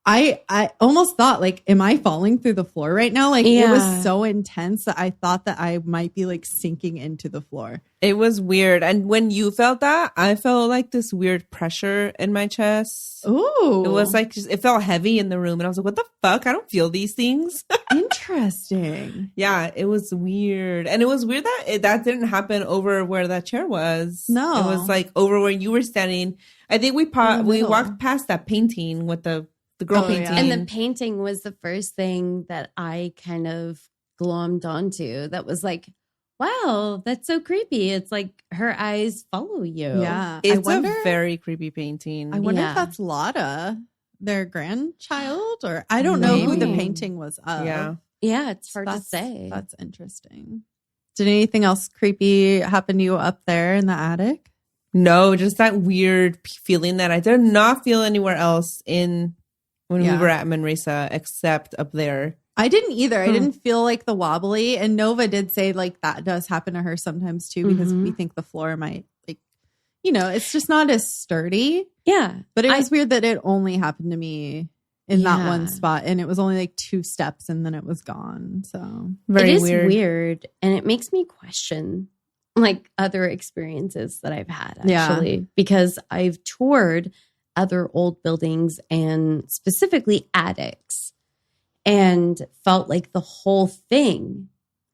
Speaker 1: I almost thought like, am I falling through the floor right now? Like it was so intense that I thought that I might be like sinking into the floor.
Speaker 2: It was weird. And when you felt that, I felt like this weird pressure in my chest.
Speaker 1: Ooh.
Speaker 2: It was like, it felt heavy in the room. And I was like, what the fuck? I don't feel these things.
Speaker 1: Interesting.
Speaker 2: Yeah, it was weird. And it was weird that that didn't happen over where that chair was.
Speaker 1: No.
Speaker 2: It was like over where you were standing. I think we
Speaker 1: middle.
Speaker 2: walked past that painting with the girl
Speaker 1: Oh, yeah.
Speaker 2: painting.
Speaker 3: And the painting was the first thing that I kind of glommed onto that was like, wow, that's so creepy. It's like her eyes follow you.
Speaker 1: Yeah.
Speaker 2: It's
Speaker 1: I wonder,
Speaker 2: a very creepy painting.
Speaker 1: I wonder
Speaker 3: Yeah.
Speaker 1: if that's Lotta, their grandchild, or I don't know who the
Speaker 3: Maybe.
Speaker 1: painting was of.
Speaker 2: Yeah.
Speaker 3: Yeah, it's hard to
Speaker 1: That's-
Speaker 3: say.
Speaker 1: That's interesting. Did anything else creepy happen to you up there in the attic?
Speaker 2: No, just that weird feeling that I did not feel anywhere else when we
Speaker 1: Yeah.
Speaker 2: were at Manresa except up there.
Speaker 1: I didn't either. I didn't feel like the wobbly. And Nova did say like that does happen to her sometimes too, because we think the floor might like, it's just not as sturdy.
Speaker 3: Yeah.
Speaker 1: But it was weird that it only happened to me in that
Speaker 3: Yeah.
Speaker 1: one spot. And it was only like 2 steps and then it was gone. So
Speaker 2: Very
Speaker 3: it is
Speaker 2: weird.
Speaker 3: weird. And it makes me question like other experiences that I've had
Speaker 1: Yeah.
Speaker 3: actually, because I've toured other old buildings and specifically attics and felt like the whole thing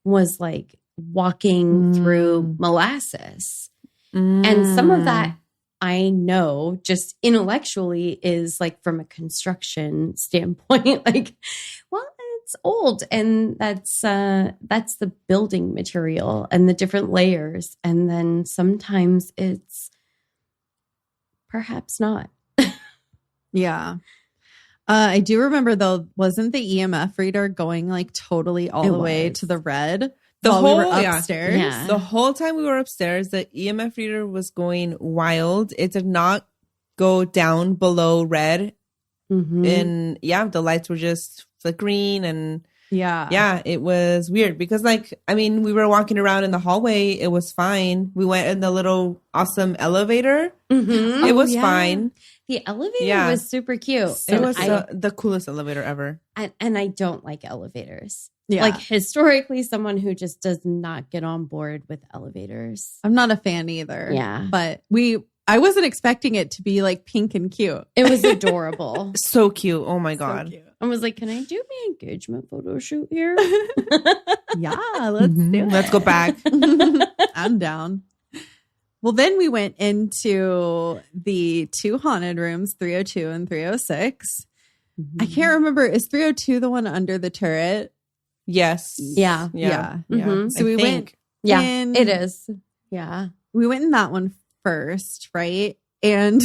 Speaker 3: was like walking through molasses. And some of that I know just intellectually is like from a construction standpoint, like, well, it's old and that's the building material and the different layers. And then sometimes it's perhaps not.
Speaker 1: yeah. I do remember though, wasn't the EMF reader going like totally all the way
Speaker 3: was.
Speaker 1: to the red
Speaker 2: The
Speaker 1: while we were
Speaker 2: whole- yeah.
Speaker 1: upstairs?
Speaker 3: Yeah.
Speaker 2: The whole time we were upstairs, the EMF reader was going wild. It did not go down below red.
Speaker 3: Mhm.
Speaker 2: And yeah, the lights were just flickering and
Speaker 1: Yeah.
Speaker 2: yeah, it was weird because we were walking around in the hallway. It was fine. We went in the little awesome elevator.
Speaker 3: Mhm.
Speaker 2: It was
Speaker 1: yeah.
Speaker 2: fine.
Speaker 3: The elevator
Speaker 2: Yeah.
Speaker 3: was super cute.
Speaker 2: It
Speaker 3: And
Speaker 2: was
Speaker 3: I,
Speaker 2: the coolest elevator ever.
Speaker 3: and I don't like elevators.
Speaker 1: Yeah.
Speaker 3: Like historically, someone who just does not get on board with elevators.
Speaker 1: I'm not a fan either.
Speaker 3: Yeah.
Speaker 1: But I wasn't expecting it to be like pink and cute.
Speaker 3: It was adorable.
Speaker 2: So cute. Oh my
Speaker 1: So
Speaker 2: God.
Speaker 1: cute.
Speaker 3: I was like, can I do my engagement photo shoot here?
Speaker 1: Yeah, let's do it.
Speaker 2: Let's go back.
Speaker 1: I'm down. Well, then we went into the 2 haunted rooms, 302 and 306. I can't remember. Is 302 the one under the turret?
Speaker 2: Yes.
Speaker 3: Yeah.
Speaker 2: Yeah.
Speaker 3: Mhm.
Speaker 1: So we went
Speaker 3: Yeah,
Speaker 1: in-
Speaker 3: it is. Yeah.
Speaker 1: We went in that one first, right? And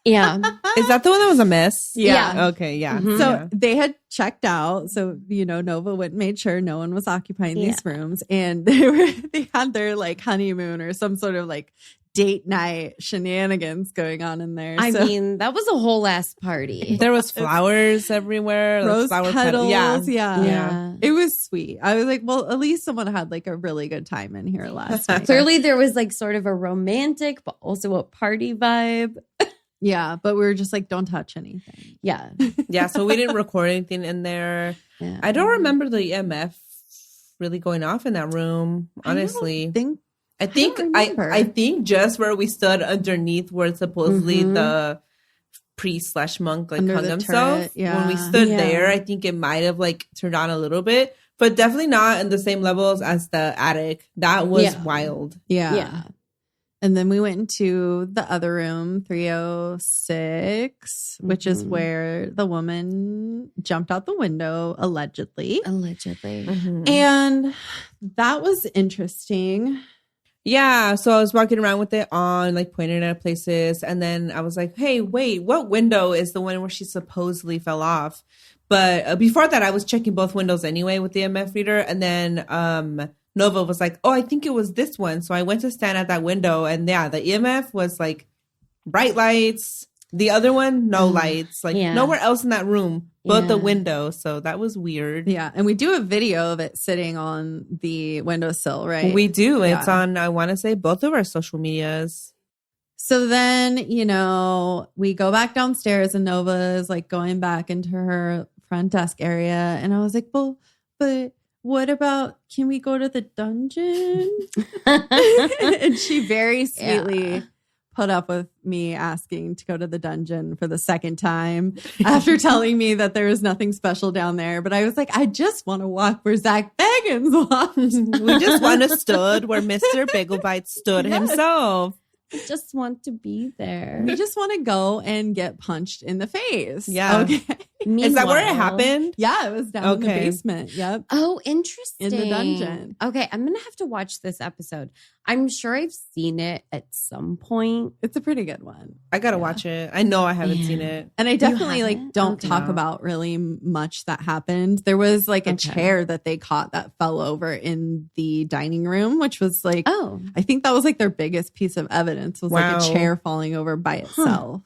Speaker 3: Yeah.
Speaker 2: Is that the one that was a mess?
Speaker 3: Yeah.
Speaker 2: Okay. Yeah.
Speaker 3: Mhm.
Speaker 1: so
Speaker 2: Yeah.
Speaker 1: they had checked out. So, Nova went and made sure no one was occupying these
Speaker 3: Yeah.
Speaker 1: rooms. And they had their like honeymoon or some sort of like date night shenanigans going on in there.
Speaker 3: I
Speaker 1: So-
Speaker 3: mean, that was a whole ass party.
Speaker 2: There was flowers everywhere. like
Speaker 1: rose
Speaker 2: flower
Speaker 1: petals.
Speaker 2: Yeah.
Speaker 1: Yeah.
Speaker 3: Yeah.
Speaker 1: It was sweet. I was like, well, at least someone had like a really good time in here last night.
Speaker 3: Clearly, there was like sort of a romantic, but also a party vibe.
Speaker 1: Yeah, but we were just like, don't touch anything.
Speaker 3: Yeah.
Speaker 2: Yeah. So we didn't record anything in there.
Speaker 3: Yeah.
Speaker 2: I don't remember the EMF really going off in that room. Honestly, I think
Speaker 1: remember.
Speaker 2: I think just where we stood underneath where supposedly
Speaker 3: Mhm.
Speaker 2: the priest/monk like
Speaker 1: Under
Speaker 2: hung
Speaker 1: the
Speaker 2: himself.
Speaker 1: turret, yeah.
Speaker 2: When we stood
Speaker 3: Yeah.
Speaker 2: there, I think it might have like turned on a little bit, but definitely not in the same levels as the attic. That was
Speaker 3: Yeah.
Speaker 2: wild.
Speaker 3: Yeah.
Speaker 1: And then we went into the other room, 306, which is
Speaker 3: Mhm.
Speaker 1: where the woman jumped out the window, allegedly.
Speaker 3: Allegedly.
Speaker 2: Mhm.
Speaker 1: And that was interesting.
Speaker 2: Yeah, so I was walking around with it on, like pointing at places, and then I was like, "Hey, wait, what window is the one where she supposedly fell off?" But before that, I was checking both windows anyway with the EMF reader, and then Nova was like, "Oh, I think it was this one." So I went to stand at that window, and yeah, the EMF was like bright lights. The other one, no lights, like
Speaker 3: Yeah.
Speaker 2: nowhere else in that room but the
Speaker 3: Yeah.
Speaker 2: window. So that was weird.
Speaker 1: Yeah. And we do a video of it sitting on the windowsill, right?
Speaker 2: We do.
Speaker 1: Yeah.
Speaker 2: It's on, I want to say, both of our social medias.
Speaker 1: So then, we go back downstairs and Nova is like going back into her front desk area. And I was like, well, but what about, can we go to the dungeon? And she very sweetly put up with me asking to go to the dungeon for the second time after telling me that there was nothing special down there. But I was like, I just want to walk where Zach Baggins walked.
Speaker 2: We just want to stood where Mr. Bagel stood
Speaker 1: Yes.
Speaker 2: himself.
Speaker 3: I just want to be there.
Speaker 1: We just want to go and get punched in the face.
Speaker 2: Yeah.
Speaker 1: Okay.
Speaker 2: Is that where it
Speaker 3: Meanwhile-
Speaker 2: happened?
Speaker 1: Yeah, it was down in the
Speaker 2: Okay.
Speaker 1: basement. Yep.
Speaker 3: Oh, interesting.
Speaker 1: In the dungeon.
Speaker 3: Okay, I'm gonna have to watch this episode. I'm sure I've seen it at some point.
Speaker 1: It's a pretty good one.
Speaker 2: I gotta
Speaker 1: Yeah.
Speaker 2: watch it. I know I haven't seen
Speaker 3: Yeah.
Speaker 2: it.
Speaker 1: And I definitely
Speaker 3: haven't?
Speaker 1: don't
Speaker 3: Okay.
Speaker 1: talk
Speaker 2: No.
Speaker 1: about really much that happened. There was like a
Speaker 3: Okay.
Speaker 1: chair that they caught that fell over in the dining room, which was like,
Speaker 3: Oh,
Speaker 1: I think that was like their biggest piece of evidence was like
Speaker 2: Wow.
Speaker 1: a chair falling over by itself.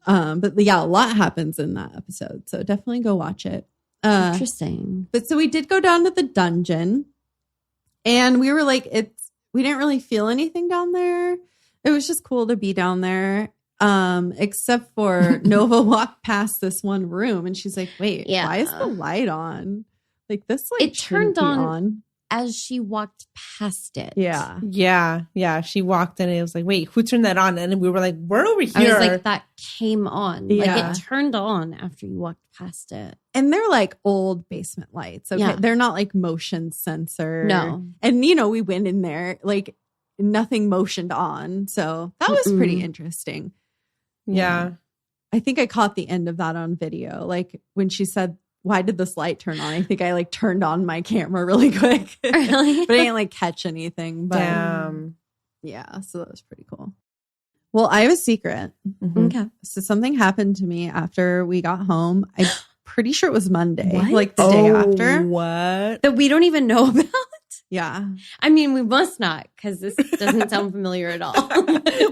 Speaker 1: But yeah, a lot happens in that episode. So definitely go watch it.
Speaker 3: interesting.
Speaker 1: But so we did go down to the dungeon and we were like, we didn't really feel anything down there. It was just cool to be down there. Except for Nova walked past this one room and she's like, wait,
Speaker 3: Yeah.
Speaker 1: why is the light on? Like this light
Speaker 3: It turned
Speaker 1: shouldn't be
Speaker 3: on As she walked past it.
Speaker 1: Yeah.
Speaker 2: Yeah. She walked and it was like, wait, who turned that on? And we were like, we're over
Speaker 3: I
Speaker 2: here.
Speaker 3: was like, that came on.
Speaker 1: Yeah.
Speaker 3: Like it turned on after you walked past it.
Speaker 1: And they're like old basement lights. Okay.
Speaker 3: Yeah.
Speaker 1: They're not like motion sensor.
Speaker 3: No.
Speaker 1: And we went in there, like nothing motioned on. So that was pretty
Speaker 3: Mm-mm.
Speaker 1: interesting.
Speaker 2: yeah.
Speaker 1: I think I caught the end of that on video. Like when she said, why did this light turn on? I think I like turned on my camera really quick.
Speaker 3: Really?
Speaker 1: But I didn't like catch anything. But
Speaker 2: Damn.
Speaker 1: yeah, so that was pretty cool. Well, I have a secret.
Speaker 2: Mhm.
Speaker 3: Okay.
Speaker 1: So something happened to me after we got home. I'm pretty sure it was Monday,
Speaker 3: What?
Speaker 1: like the day after.
Speaker 2: What?
Speaker 3: That we don't even know about.
Speaker 1: Yeah.
Speaker 3: I mean, we must not, because this doesn't sound familiar at all.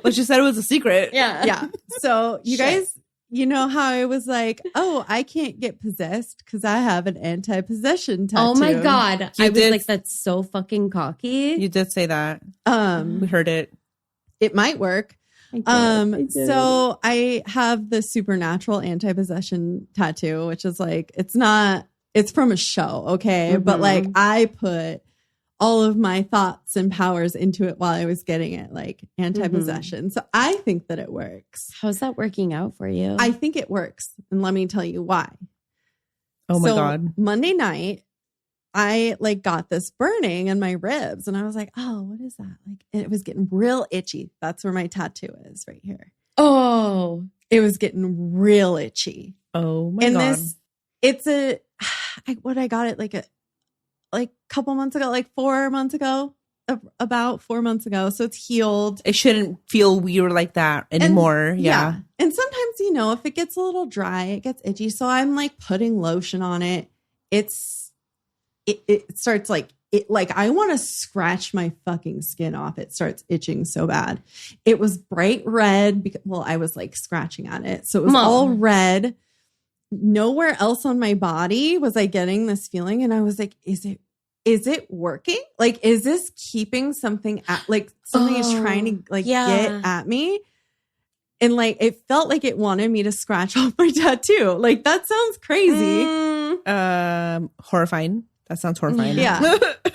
Speaker 2: Well, she said it was a secret.
Speaker 3: Yeah.
Speaker 1: Yeah. So you
Speaker 3: Shit.
Speaker 1: guys, you know how I was like, oh, I can't get possessed because I have an anti-possession tattoo.
Speaker 3: Oh my God.
Speaker 2: You
Speaker 3: I was
Speaker 2: did-
Speaker 3: like, that's so fucking cocky.
Speaker 2: You did say that. We heard it.
Speaker 1: It might work.
Speaker 3: I did.
Speaker 1: So I have the supernatural anti-possession tattoo, which is like, it's from a show. Okay. But
Speaker 3: Mhm.
Speaker 1: like I put all of my thoughts and powers into it while I was getting it, like anti-possession. So I think that it works.
Speaker 3: How's that working out for you?
Speaker 1: I think it works. And let me tell you why.
Speaker 2: Oh my
Speaker 1: So,
Speaker 2: God.
Speaker 1: Monday night, I like got this burning in my ribs and I was like, oh, what is that? Like, and it was getting real itchy. That's where my tattoo is right here.
Speaker 3: Oh.
Speaker 1: It was getting real itchy.
Speaker 2: Oh my
Speaker 1: And
Speaker 2: God.
Speaker 1: it's I got it like a couple months ago, like 4 months ago, about 4 months ago. So it's healed.
Speaker 2: It shouldn't feel weird like that anymore. Yeah.
Speaker 1: And sometimes, if it gets a little dry, it gets itchy. So I'm like putting lotion on it. It starts like I want to scratch my fucking skin off. It starts itching so bad. It was bright red because, I was like scratching at it. So it was
Speaker 3: Mom.
Speaker 1: all red. Nowhere else on my body was I getting this feeling. And I was like, is it working? Like, is this keeping something something is trying to get at me? And like, it felt like it wanted me to scratch off my tattoo. Like, that sounds crazy.
Speaker 2: Horrifying. That sounds horrifying.
Speaker 1: Yeah.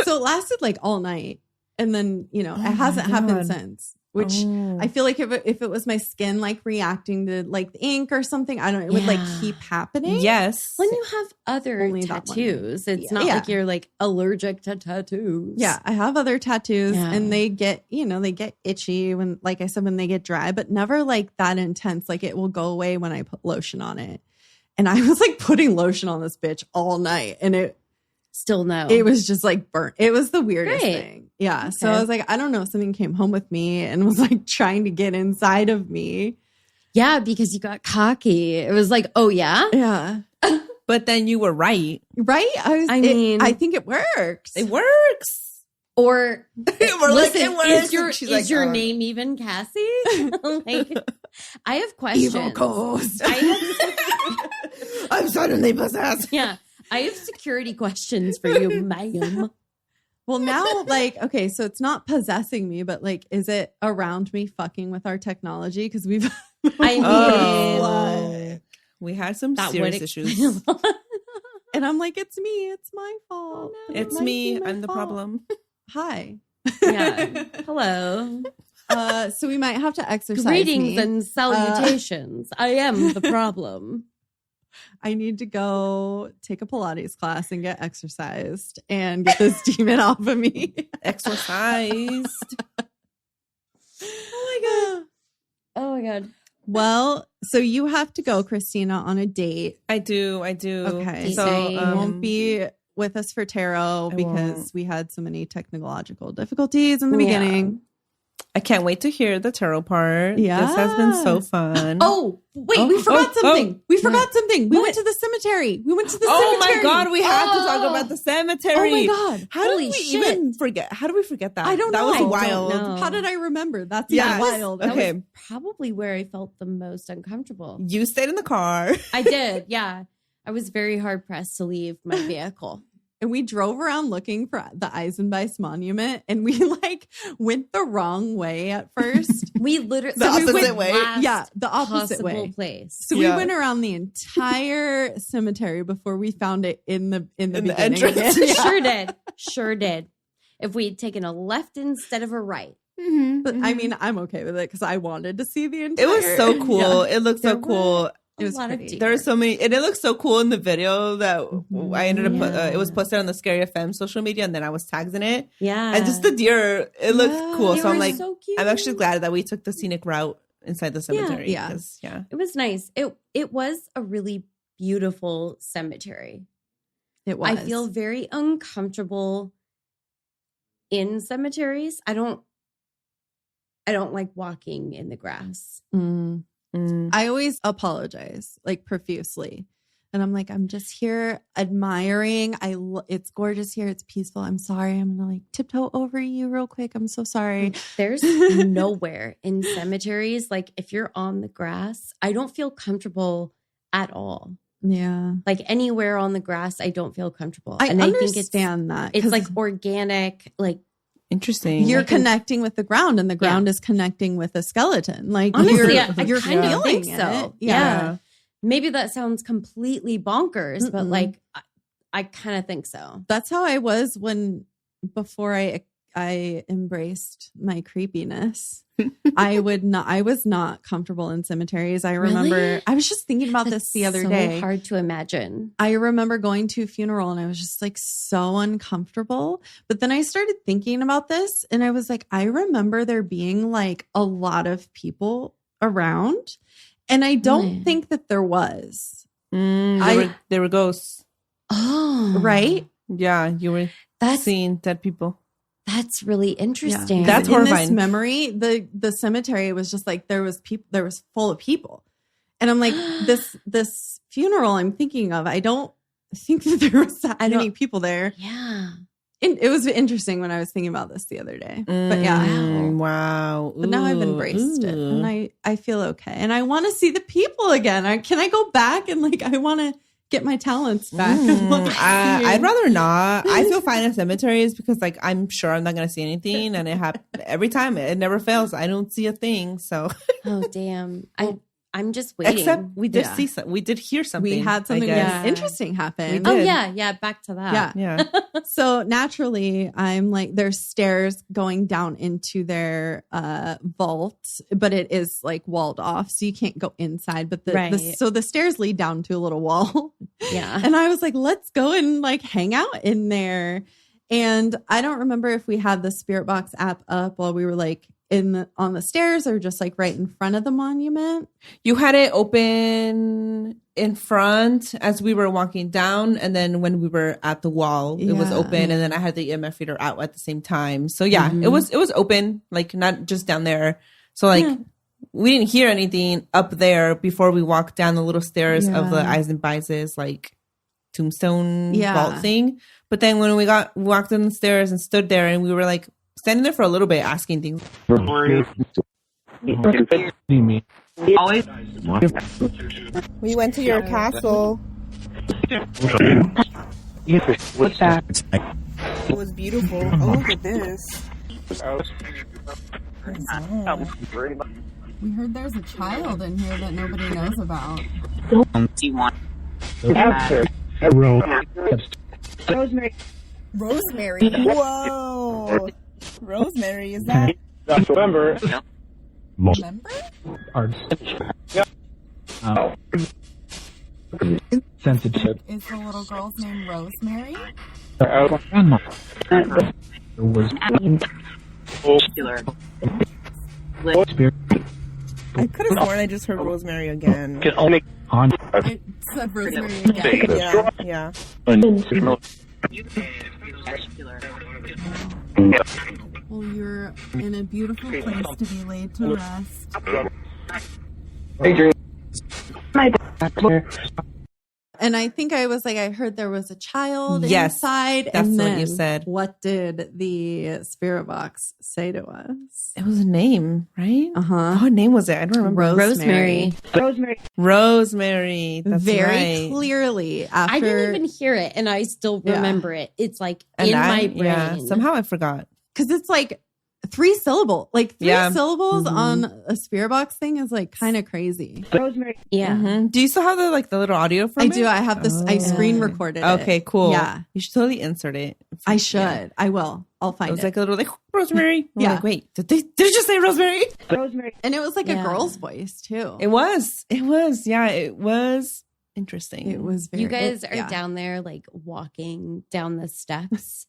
Speaker 1: So it lasted like all night. And then, it hasn't happened since. which I feel like if it was my skin like reacting to like the ink or something, I don't know, it would like keep happening.
Speaker 2: Yes.
Speaker 3: When you have other
Speaker 1: Only
Speaker 3: tattoos, it's not like you're like allergic to tattoos.
Speaker 1: Yeah, I have other tattoos and they get, they get itchy when, like I said, when they get dry, but never like that intense. Like it will go away when I put lotion on it. And I was like putting lotion on this bitch all night and it was just like burnt. It was the weirdest thing. Yeah. Okay. So I was like, I don't know, something came home with me and was like trying to get inside of me.
Speaker 3: Yeah, because you got cocky. It was like, oh yeah?
Speaker 1: Yeah.
Speaker 2: But then you were right.
Speaker 1: Right? I think it works.
Speaker 2: It works.
Speaker 3: Or listen,
Speaker 2: like, it works.
Speaker 3: Is your name even Cassie? Like, I have questions.
Speaker 1: Evil ghost. I'm suddenly possessed.
Speaker 3: Yeah. I have security questions for you, ma'am.
Speaker 1: Well, now, like, okay, so it's not possessing me, but like, is it around me fucking with our technology? Because we
Speaker 2: had some serious issues.
Speaker 1: And I'm like, it's me. It's my fault.
Speaker 3: Oh, no,
Speaker 2: it's me. I'm the problem.
Speaker 1: Hi.
Speaker 3: Yeah. Hello.
Speaker 1: So we might have to exercise.
Speaker 3: Greetings and salutations. I am the problem.
Speaker 1: I need to go take a Pilates class and get exercised and get this demon off of me.
Speaker 2: Exercised.
Speaker 1: Oh
Speaker 3: my God.
Speaker 1: Well, so you have to go, Cristina, on a date.
Speaker 2: I do.
Speaker 1: Okay. So you won't be with us for tarot because we had so many technological difficulties in the beginning.
Speaker 2: I can't wait to hear the tarot part. Yeah. This has been so fun.
Speaker 1: Oh, wait, we forgot something. We forgot something. We went to the cemetery.
Speaker 2: Oh my God, we have to talk about the cemetery.
Speaker 1: Oh my God.
Speaker 2: How did we even forget? How do we forget that?
Speaker 1: I don't know.
Speaker 2: That was wild.
Speaker 1: How did I remember? That's wild.
Speaker 3: That was probably where I felt the most uncomfortable.
Speaker 2: You stayed in the car.
Speaker 3: I did, yeah. I was very hard pressed to leave my vehicle.
Speaker 1: And we drove around looking for the Eisenbeis monument, and we like went the wrong way at first.
Speaker 3: We literally
Speaker 2: the opposite way.
Speaker 1: Yeah, the opposite way.
Speaker 3: Place.
Speaker 1: So we went around the entire cemetery before we found it in the beginning.
Speaker 2: The entrance.
Speaker 3: Sure did. If we had taken a left instead of a right.
Speaker 1: Mm-hmm. But I mean, I'm okay with it because I wanted to see the entire.
Speaker 2: It was so cool. It looked so cool.
Speaker 1: It was pretty.
Speaker 2: There were so many, and it looked so cool in the video that I ended up. It was posted on the Scary FM social media, and then I was tagged in it.
Speaker 3: Yeah,
Speaker 2: and just the deer, it looked cool. So I'm like,
Speaker 3: so cute.
Speaker 2: I'm actually glad that we took the scenic route inside the cemetery.
Speaker 1: Yeah,
Speaker 3: it was nice. It was a really beautiful cemetery.
Speaker 1: It was.
Speaker 3: I feel very uncomfortable in cemeteries. I don't like walking in the grass.
Speaker 1: I always apologize like profusely. And I'm like, I'm just here admiring. It's gorgeous here. It's peaceful. I'm sorry. I'm going to like tiptoe over you real quick. I'm so sorry.
Speaker 3: There's nowhere in cemeteries. Like if you're on the grass, I don't feel comfortable at all.
Speaker 1: Yeah.
Speaker 3: Like anywhere on the grass, I don't feel comfortable.
Speaker 1: I understand that.
Speaker 3: It's like organic, like
Speaker 2: interesting.
Speaker 1: You're connecting with the ground, and the ground is connecting with a skeleton. Like
Speaker 3: honestly,
Speaker 1: you're
Speaker 3: kind of think
Speaker 1: feeling
Speaker 3: so.
Speaker 1: It.
Speaker 3: Yeah. Maybe that sounds completely bonkers, but like I kind of think so.
Speaker 1: That's how I was before I embraced my creepiness. I was not comfortable in cemeteries. I remember I was just thinking about this the other day.
Speaker 3: Hard to imagine.
Speaker 1: I remember going to a funeral and I was just like so uncomfortable. But then I started thinking about this and I was like, I remember there being like a lot of people around, and I don't think that there was.
Speaker 2: There were ghosts.
Speaker 3: Oh,
Speaker 1: right?
Speaker 2: Yeah, you were seeing dead people.
Speaker 3: That's really interesting.
Speaker 1: Yeah.
Speaker 2: That's
Speaker 1: horrifying.
Speaker 2: In
Speaker 1: this memory, the cemetery was just like there was full of people, and I'm like this funeral I'm thinking of. I don't think that there was that many people there.
Speaker 3: Yeah,
Speaker 1: it was interesting when I was thinking about this the other day. But yeah,
Speaker 2: wow.
Speaker 1: But now I've embraced it, and I feel okay, and I want to see the people again. Can I go back and like I want to get my talents back?
Speaker 2: I'd rather not. I feel fine in cemeteries because like I'm sure I'm not going to see anything, and it happens every time. It never fails. I don't see a thing. So
Speaker 3: oh damn, I'm just waiting.
Speaker 2: Except we did
Speaker 1: Yeah.
Speaker 2: see we did hear something.
Speaker 1: We had something
Speaker 2: I guess.
Speaker 1: interesting happen.
Speaker 2: We
Speaker 3: Oh
Speaker 2: did.
Speaker 3: yeah, back to that.
Speaker 1: Yeah.
Speaker 2: Yeah.
Speaker 1: So naturally, I'm like, there's stairs going down into their vault, but it is like walled off, so you can't go inside. But so the stairs lead down to a little wall.
Speaker 3: Yeah.
Speaker 1: And I was like, let's go and like hang out in there. And I don't remember if we had the Spirit Box app up while we were like on the stairs or just like right in front of the monument.
Speaker 2: You had it open in front as we were walking down, and then when we were at the wall, it was
Speaker 1: Yeah.
Speaker 2: open, and then I had the EMF reader out at the same time. So yeah, it was open, like not just down there. So like we didn't hear anything up there before we walked down the little stairs of the Eisenbeis like tombstone vault thing. But then when we walked down the stairs and stood there, and we were like standing there for a little bit asking things. We went to your castle.
Speaker 4: What's that?
Speaker 2: It was beautiful. Oh, look at this.
Speaker 1: We heard there's a child in here that nobody knows about.
Speaker 2: Rosemary. Whoa. Rosemary, is that?
Speaker 5: November.
Speaker 1: Remember?
Speaker 5: Sensitive.
Speaker 1: Is the little girl's name Rosemary?
Speaker 2: I could have sworn I just heard Rosemary again.
Speaker 5: Can only on.
Speaker 1: It said Rosemary again.
Speaker 2: Yeah.
Speaker 1: Well, you're in a beautiful place to be laid to rest. And I think I was like, I heard there was a child inside.
Speaker 2: That's
Speaker 1: and
Speaker 2: what
Speaker 1: then
Speaker 2: you said.
Speaker 1: What did the Spirit Box say to us?
Speaker 2: It was a name, right?
Speaker 1: Uh-huh.
Speaker 2: What name was it? I don't remember.
Speaker 3: Rosemary.
Speaker 2: Rosemary. That's
Speaker 1: Very
Speaker 2: right.
Speaker 1: clearly after.
Speaker 3: I didn't even hear it, and I still remember it. It's like
Speaker 2: And
Speaker 3: in my brain.
Speaker 2: Yeah, somehow I forgot.
Speaker 1: Because it's like 3 syllables. Like 3 syllables
Speaker 2: Mhm.
Speaker 1: on a Spirit Box thing is like kind of crazy.
Speaker 3: Yeah.
Speaker 2: Mhm. Do you still have the little audio from
Speaker 1: I
Speaker 2: it?
Speaker 1: do. I have this. I screen recorded it.
Speaker 2: Okay, cool.
Speaker 1: Yeah.
Speaker 2: You should totally insert it.
Speaker 1: I should.
Speaker 2: Yeah.
Speaker 1: I will. I'll find
Speaker 2: It was
Speaker 1: it.
Speaker 2: like a little Rosemary. I'm
Speaker 1: Yeah.
Speaker 2: like, wait, did it just say Rosemary?
Speaker 1: And it was like a
Speaker 3: Yeah.
Speaker 1: girl's voice too.
Speaker 2: It was. Yeah, it was interesting.
Speaker 1: It was very.
Speaker 3: You guys are down there, like walking down the steps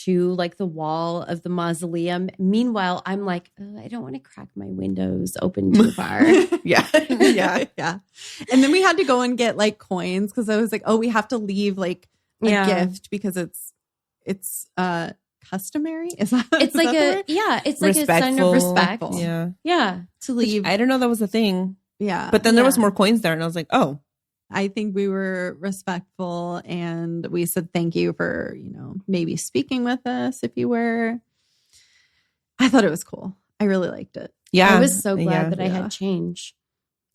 Speaker 3: to like the wall of the mausoleum. Meanwhile, I'm like, I don't want to crack my windows open too far.
Speaker 2: Yeah.
Speaker 1: yeah. And then we had to go and get like coins because I was like, oh, we have to leave like a gift because it's customary. Is that?
Speaker 3: It's
Speaker 1: is
Speaker 3: like
Speaker 1: that the word?
Speaker 3: it's like a sign of respect.
Speaker 1: Respectful.
Speaker 2: Yeah.
Speaker 1: To leave.
Speaker 2: I didn't know that was a thing.
Speaker 1: Yeah.
Speaker 2: But then there was more coins there, and I was like, oh.
Speaker 1: I think we were respectful and we said thank you for, maybe speaking with us if you were. I thought it was cool. I really liked it.
Speaker 2: Yeah.
Speaker 3: I was so glad that I
Speaker 1: Yeah.
Speaker 3: had change.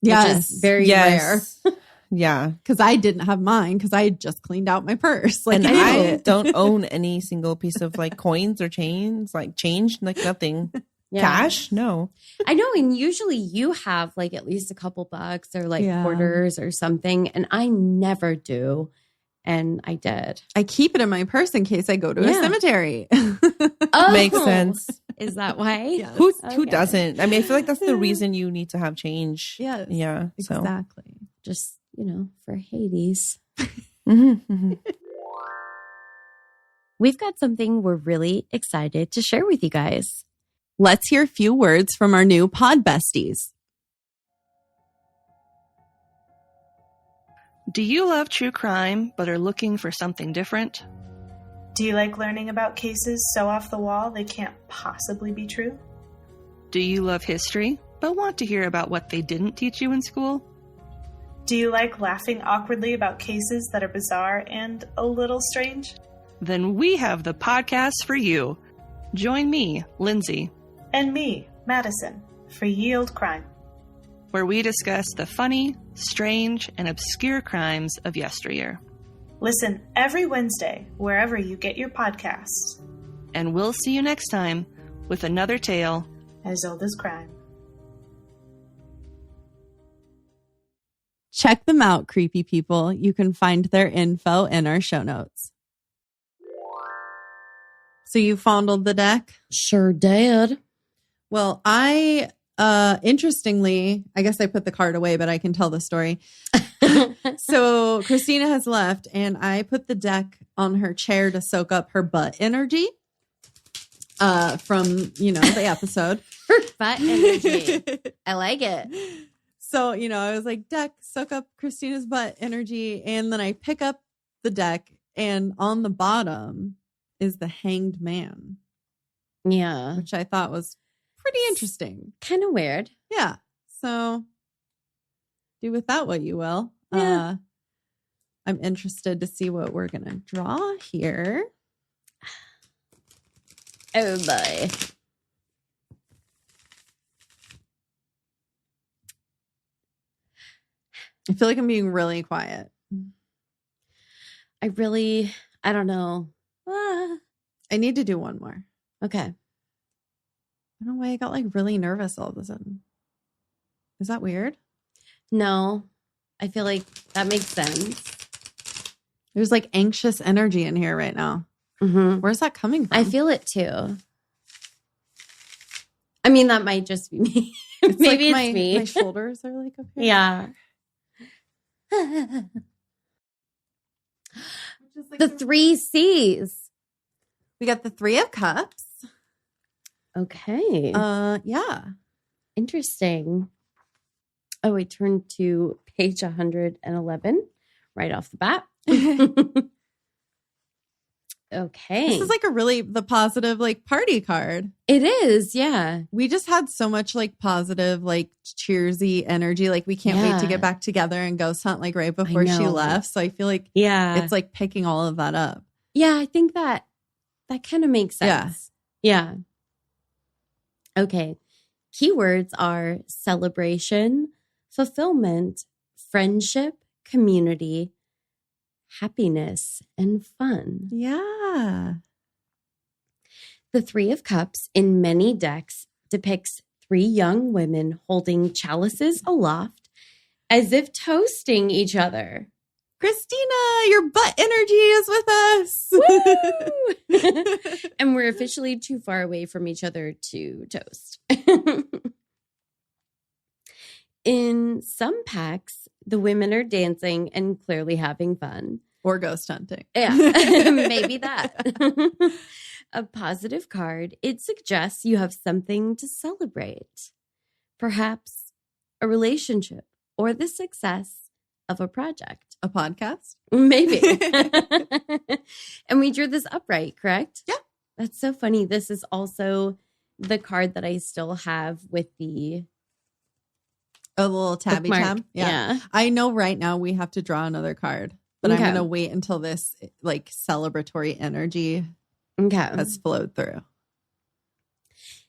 Speaker 1: Yes.
Speaker 3: Which is very rare.
Speaker 2: Yeah.
Speaker 1: Because I didn't have mine because I had just cleaned out my purse. Like,
Speaker 2: And
Speaker 1: you know.
Speaker 2: I don't own any single piece of like coins or chains, like change, like nothing.
Speaker 3: Yeah.
Speaker 2: Cash? No.
Speaker 3: I know. And usually you have like at least a couple bucks or like quarters or something. And I never do. And I did.
Speaker 1: I keep it in my purse in case I go to a cemetery.
Speaker 3: Oh,
Speaker 2: Makes sense.
Speaker 3: Is that why?
Speaker 1: Yes.
Speaker 2: Who
Speaker 3: Okay.
Speaker 2: doesn't? I mean, I feel like that's the reason you need to have change.
Speaker 1: Yes.
Speaker 2: Yeah. So.
Speaker 1: Exactly.
Speaker 3: Just, for Hades.
Speaker 2: Mhm, mhm.
Speaker 3: We've got something we're really excited to share with you guys.
Speaker 1: Let's hear a few words from our new pod besties.
Speaker 6: Do you love true crime but are looking for something different?
Speaker 7: Do you like learning about cases so off the wall they can't possibly be true?
Speaker 6: Do you love history but want to hear about what they didn't teach you in school?
Speaker 7: Do you like laughing awkwardly about cases that are bizarre and a little strange?
Speaker 6: Then we have the podcast for you. Join me, Lindsay,
Speaker 7: And me, Madison, for Yield Crime.
Speaker 6: where we discuss the funny, strange, and obscure crimes of yesteryear.
Speaker 7: Listen every Wednesday wherever you get your podcasts.
Speaker 6: And we'll see you next time with another tale
Speaker 7: As old as crime.
Speaker 1: Check them out, creepy people. You can find their info in our show notes. So you fondled the deck?
Speaker 3: Sure did.
Speaker 1: Well, I interestingly, I guess I put the card away, but I can tell the story. So Cristina has left, and I put the deck on her chair to soak up her butt energy from, the episode.
Speaker 3: Butt energy. I like it.
Speaker 1: So, I was like, deck, soak up Christina's butt energy. And then I pick up the deck, and on the bottom is the Hanged Man.
Speaker 3: Yeah.
Speaker 1: Which I thought was pretty interesting.
Speaker 3: Kind of weird.
Speaker 1: Yeah. So do with that what you will.
Speaker 3: Yeah.
Speaker 1: I'm interested to see what we're going to draw here.
Speaker 3: Oh, boy.
Speaker 1: I feel like I'm being really quiet.
Speaker 3: I don't know.
Speaker 1: I need to do one more.
Speaker 3: Okay.
Speaker 1: I don't know why I got like really nervous all of a sudden. Is that weird?
Speaker 3: No, I feel like that makes sense.
Speaker 1: There's like anxious energy in here right now.
Speaker 3: Mm-hmm.
Speaker 1: Where's that coming from?
Speaker 3: I feel it too. I mean, that might just be me.
Speaker 1: It's
Speaker 3: Maybe
Speaker 1: like
Speaker 3: it's me.
Speaker 1: My shoulders are like up here.
Speaker 3: Yeah.
Speaker 1: Like
Speaker 3: The 3 C's.
Speaker 1: We got the 3 of Cups.
Speaker 3: Okay.
Speaker 1: Yeah.
Speaker 3: Interesting. Oh, we turned to page 111 right off the bat. Okay.
Speaker 1: This is like the positive like party card.
Speaker 3: It is, yeah.
Speaker 1: We just had so much like positive, like cheersy energy. Like we can't wait to
Speaker 3: Yeah.
Speaker 1: get back together and ghost hunt like right before she
Speaker 3: know.
Speaker 1: left. So I feel like
Speaker 3: Yeah.
Speaker 1: it's like picking all of that up.
Speaker 3: Yeah, I think that kind of makes sense. Yeah. Okay. Keywords are celebration, fulfillment, friendship, community, happiness, and fun.
Speaker 1: Yeah.
Speaker 3: The 3 of Cups in many decks depicts 3 young women holding chalices aloft as if toasting each other.
Speaker 1: Christina, your butt energy is with us.
Speaker 3: Woo! And we're officially too far away from each other to toast. In some packs, the women are dancing and clearly having fun.
Speaker 1: Or ghost hunting.
Speaker 3: Yeah, maybe that. A positive card, it suggests you have something to celebrate. Perhaps a relationship or the success of a project.
Speaker 1: A podcast?
Speaker 3: Maybe. And we drew this upright, correct?
Speaker 1: Yeah.
Speaker 3: That's so funny. This is also the card that I still have with the
Speaker 1: A little tabby
Speaker 3: bookmark.
Speaker 1: tab. Yeah. I know right now we have to draw another card, but
Speaker 3: Okay.
Speaker 1: I'm going to wait until this like celebratory energy
Speaker 3: Okay.
Speaker 1: has flowed through.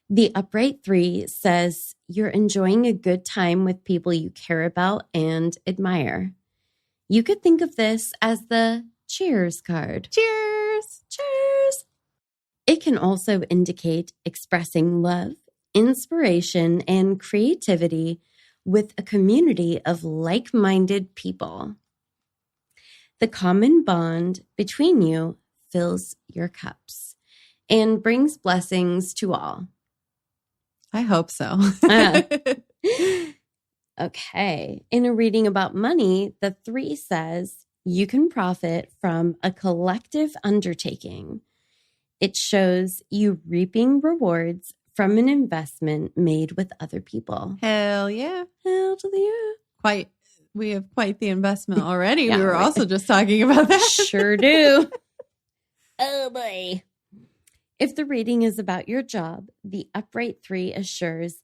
Speaker 3: The upright 3 says you're enjoying a good time with people you care about and admire. You could think of this as the cheers card.
Speaker 1: Cheers.
Speaker 3: Cheers. It can also indicate expressing love, inspiration, and creativity with a community of like-minded people. The common bond between you fills your cups and brings blessings to all.
Speaker 1: I hope so.
Speaker 3: Okay. In a reading about money, the 3 says you can profit from a collective undertaking. It shows you reaping rewards from an investment made with other people.
Speaker 1: Hell yeah.
Speaker 3: Hell to the yeah.
Speaker 1: We have quite the investment already.
Speaker 3: Yeah,
Speaker 1: we were
Speaker 3: right.
Speaker 1: also just talking about that.
Speaker 3: Sure do. Oh boy. If the reading is about your job, the upright 3 assures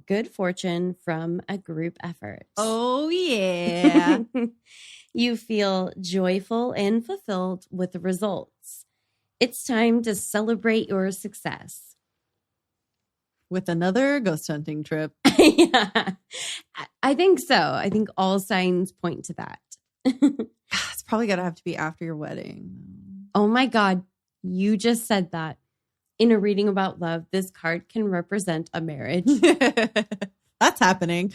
Speaker 3: good fortune from a group effort.
Speaker 1: Oh, yeah.
Speaker 3: You feel joyful and fulfilled with the results. It's time to celebrate your success.
Speaker 1: With another ghost hunting trip.
Speaker 3: Yeah, I think so. I think all signs point to that.
Speaker 1: It's probably going to have to be after your wedding.
Speaker 3: Oh my God, you just said that. In a reading about love, this card can represent a marriage.
Speaker 1: That's happening.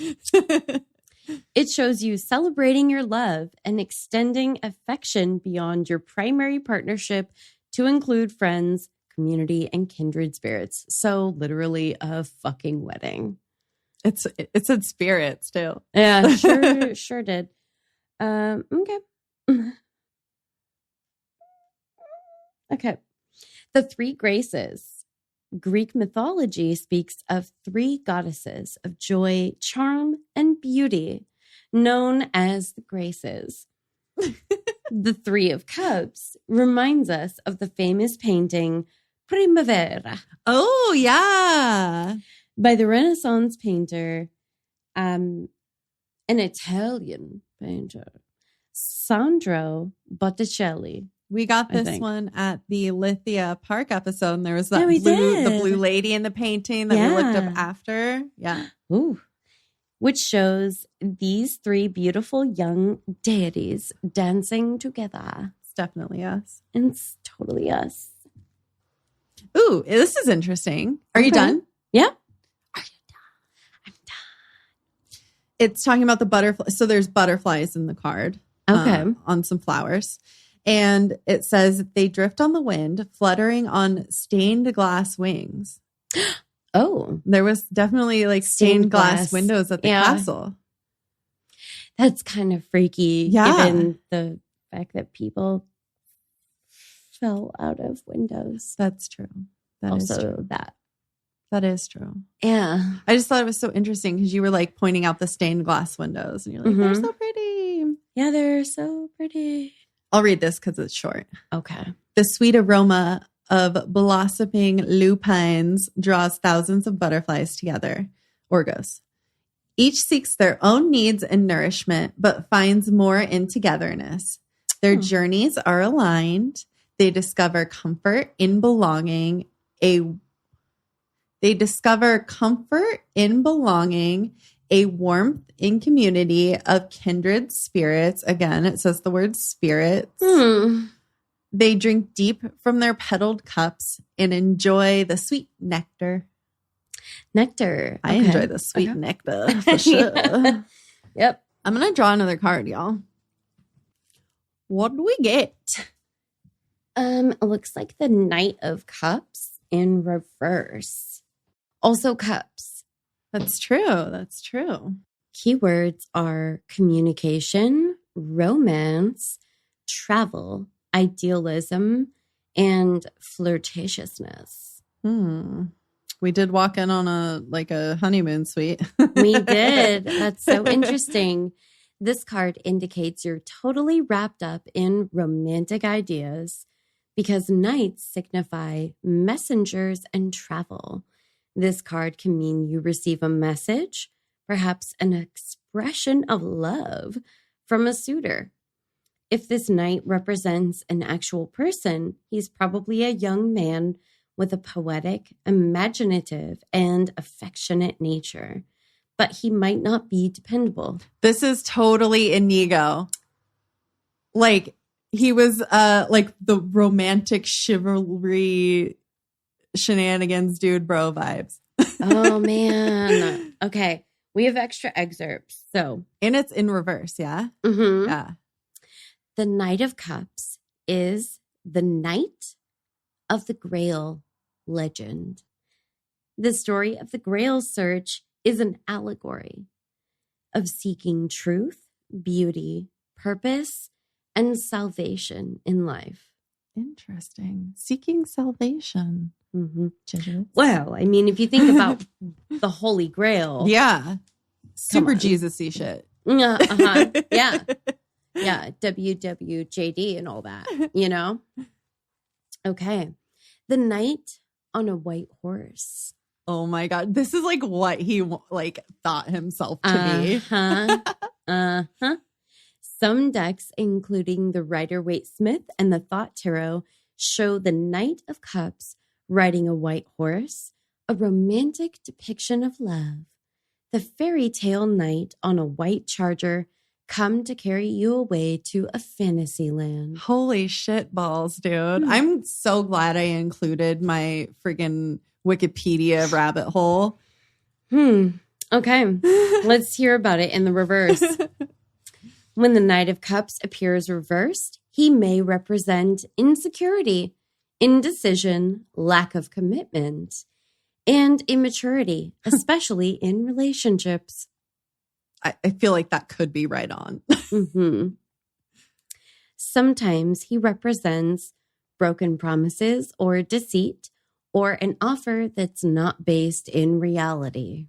Speaker 3: It shows you celebrating your love and extending affection beyond your primary partnership to include friends, community, and kindred spirits. So literally a fucking wedding.
Speaker 1: It said spirits too.
Speaker 3: Yeah, sure did. Okay. Okay. The three graces. Greek mythology speaks of three goddesses of joy, charm, and beauty, known as the Graces. The Three of Cups reminds us of the famous painting Primavera
Speaker 1: Oh, yeah.
Speaker 3: by the Renaissance painter, an Italian painter, Sandro Botticelli.
Speaker 1: We got
Speaker 3: I
Speaker 1: this
Speaker 3: think.
Speaker 1: one at the Lithia Park episode, and there was that
Speaker 3: Yeah, we
Speaker 1: the
Speaker 3: did.
Speaker 1: blue lady in the painting that we looked
Speaker 3: Yeah.
Speaker 1: up after. Yeah.
Speaker 3: Ooh. Which shows these three beautiful young deities dancing together.
Speaker 1: It's definitely us.
Speaker 3: And it's totally us.
Speaker 1: Ooh, this is interesting. Are you
Speaker 3: Okay.
Speaker 1: done?
Speaker 3: Yeah.
Speaker 1: Are you done? I'm done. It's talking about the butterfly. So there's butterflies in the card.
Speaker 3: Okay.
Speaker 1: On some flowers. And it says they drift on the wind, fluttering on stained glass wings.
Speaker 3: Oh,
Speaker 1: There was definitely like stained glass
Speaker 3: glass.
Speaker 1: windows at the
Speaker 3: Yeah.
Speaker 1: castle.
Speaker 3: that's kind of freaky
Speaker 1: Yeah.
Speaker 3: given the fact that people fell out of windows.
Speaker 1: That's true. That is
Speaker 3: also
Speaker 1: true.
Speaker 3: that.
Speaker 1: That is true.
Speaker 3: Yeah.
Speaker 1: I just thought it was so interesting because you were like pointing out the stained glass windows and you're like, they're
Speaker 3: Mhm.
Speaker 1: so pretty.
Speaker 3: Yeah, they're so pretty.
Speaker 1: I'll read this because it's short.
Speaker 3: Okay.
Speaker 1: The sweet aroma of blossoming lupines draws thousands of butterflies together. Orgos. Each seeks their own needs and nourishment, but finds more in togetherness. Their journeys are aligned. They discover comfort in belonging. They discover comfort in belonging, a warmth in community of kindred spirits. Again, it says the word spirits. They drink deep from their petaled cups and enjoy the sweet nectar.
Speaker 3: Nectar.
Speaker 1: I
Speaker 3: Okay.
Speaker 1: enjoy the sweet nectar for sure.
Speaker 3: Yep.
Speaker 1: I'm going to draw another card, y'all. What do we get?
Speaker 3: It looks like the Knight of Cups in reverse. Also cups.
Speaker 1: That's true. That's true.
Speaker 3: Keywords are communication, romance, travel, idealism, and flirtatiousness.
Speaker 1: We did walk in on a honeymoon suite.
Speaker 3: We did. That's so interesting. This card indicates you're totally wrapped up in romantic ideas because knights signify messengers and travel. This card can mean you receive a message, perhaps an expression of love from a suitor. If this knight represents an actual person, he's probably a young man with a poetic, imaginative, and affectionate nature. But he might not be dependable.
Speaker 1: This is totally Inigo. Like, he was like the romantic chivalry shenanigans dude bro vibes.
Speaker 3: Oh, man. Okay. We have extra excerpts. So,
Speaker 1: And it's in reverse, yeah?
Speaker 3: mhm.
Speaker 1: Yeah.
Speaker 3: The Knight of Cups is the Knight of the Grail legend. The story of the Grail search is an allegory of seeking truth, beauty, purpose, and salvation in life.
Speaker 1: Interesting. Seeking salvation. Jesuits.
Speaker 3: Well, I mean, if you think about the Holy Grail.
Speaker 1: Yeah. Super
Speaker 3: on.
Speaker 1: Jesus-y shit.
Speaker 3: Uh-huh. Yeah. Yeah. WWJD and all that, you know? Okay. The knight on a white horse.
Speaker 1: Oh my God. This is like what he thought himself to be.
Speaker 3: Uh-huh. Some decks, including the Rider-Waite-Smith and the Thought Tarot, show the Knight of Cups riding a white horse, a romantic depiction of love. The fairy tale knight on a white charger come to carry you away to a fantasy land.
Speaker 1: Holy shit balls, dude. I'm so glad I included my friggin' Wikipedia rabbit hole.
Speaker 3: Okay, let's hear about it in the reverse. When the Knight of Cups appears reversed, he may represent insecurity, indecision, lack of commitment, and immaturity, especially in relationships.
Speaker 1: I feel like that could be right on.
Speaker 3: Mm-hmm. Sometimes he represents broken promises or deceit or an offer that's not based in reality.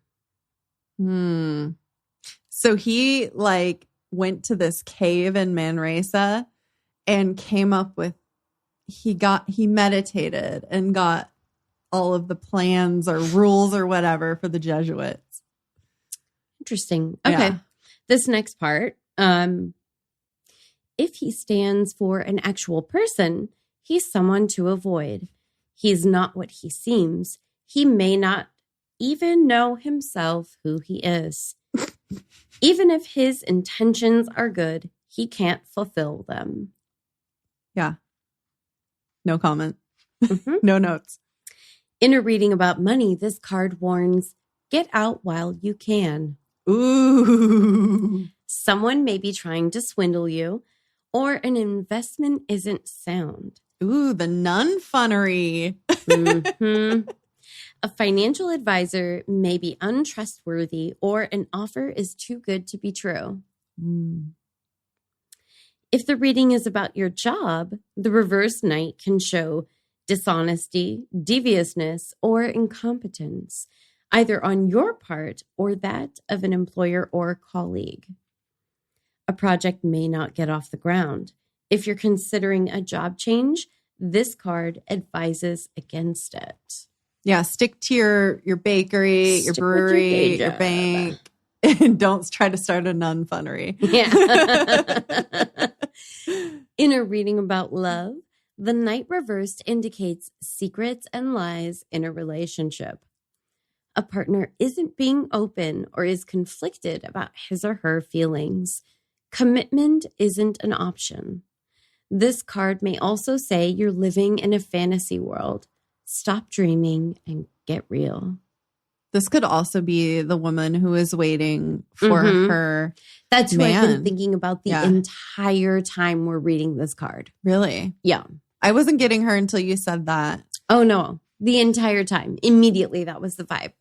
Speaker 1: So he like went to this cave in Manresa and came up with, he meditated and got all of the plans or rules or whatever for the Jesuits.
Speaker 3: Interesting. Okay.
Speaker 1: Yeah.
Speaker 3: This next part, if he stands for an actual person, he's someone to avoid. He's not what he seems. He may not even know himself who he is. Even if his intentions are good, he can't fulfill them.
Speaker 1: Yeah. No comment.
Speaker 3: Mm-hmm.
Speaker 1: No notes.
Speaker 3: In a reading about money, this card warns, get out while you can.
Speaker 1: Ooh.
Speaker 3: Someone may be trying to swindle you, or an investment isn't sound.
Speaker 1: Ooh, the nun funnery.
Speaker 3: Mm-hmm. A financial advisor may be untrustworthy, or an offer is too good to be true. If the reading is about your job, the reverse knight can show dishonesty, deviousness, or incompetence, either on your part or that of an employer or colleague. A project may not get off the ground. If you're considering a job change, this card advises against it.
Speaker 1: Yeah, stick to your bakery, your
Speaker 3: Stick with your
Speaker 1: brewery,
Speaker 3: day
Speaker 1: your
Speaker 3: job.
Speaker 1: bank, and don't try to start a nun funnery.
Speaker 3: Yeah. In a reading about love, the knight reversed indicates secrets and lies in a relationship. A partner isn't being open or is conflicted about his or her feelings. Commitment isn't an option. This card may also say you're living in a fantasy world. Stop dreaming and get real.
Speaker 1: This could also be the woman who is waiting for
Speaker 3: Mhm.
Speaker 1: her.
Speaker 3: That's who I've
Speaker 1: Man.
Speaker 3: been thinking about the
Speaker 1: Yeah.
Speaker 3: entire time we're reading this card.
Speaker 1: Really?
Speaker 3: Yeah.
Speaker 1: I wasn't getting her until you said that.
Speaker 3: Oh, no. The entire time. Immediately, that was the vibe.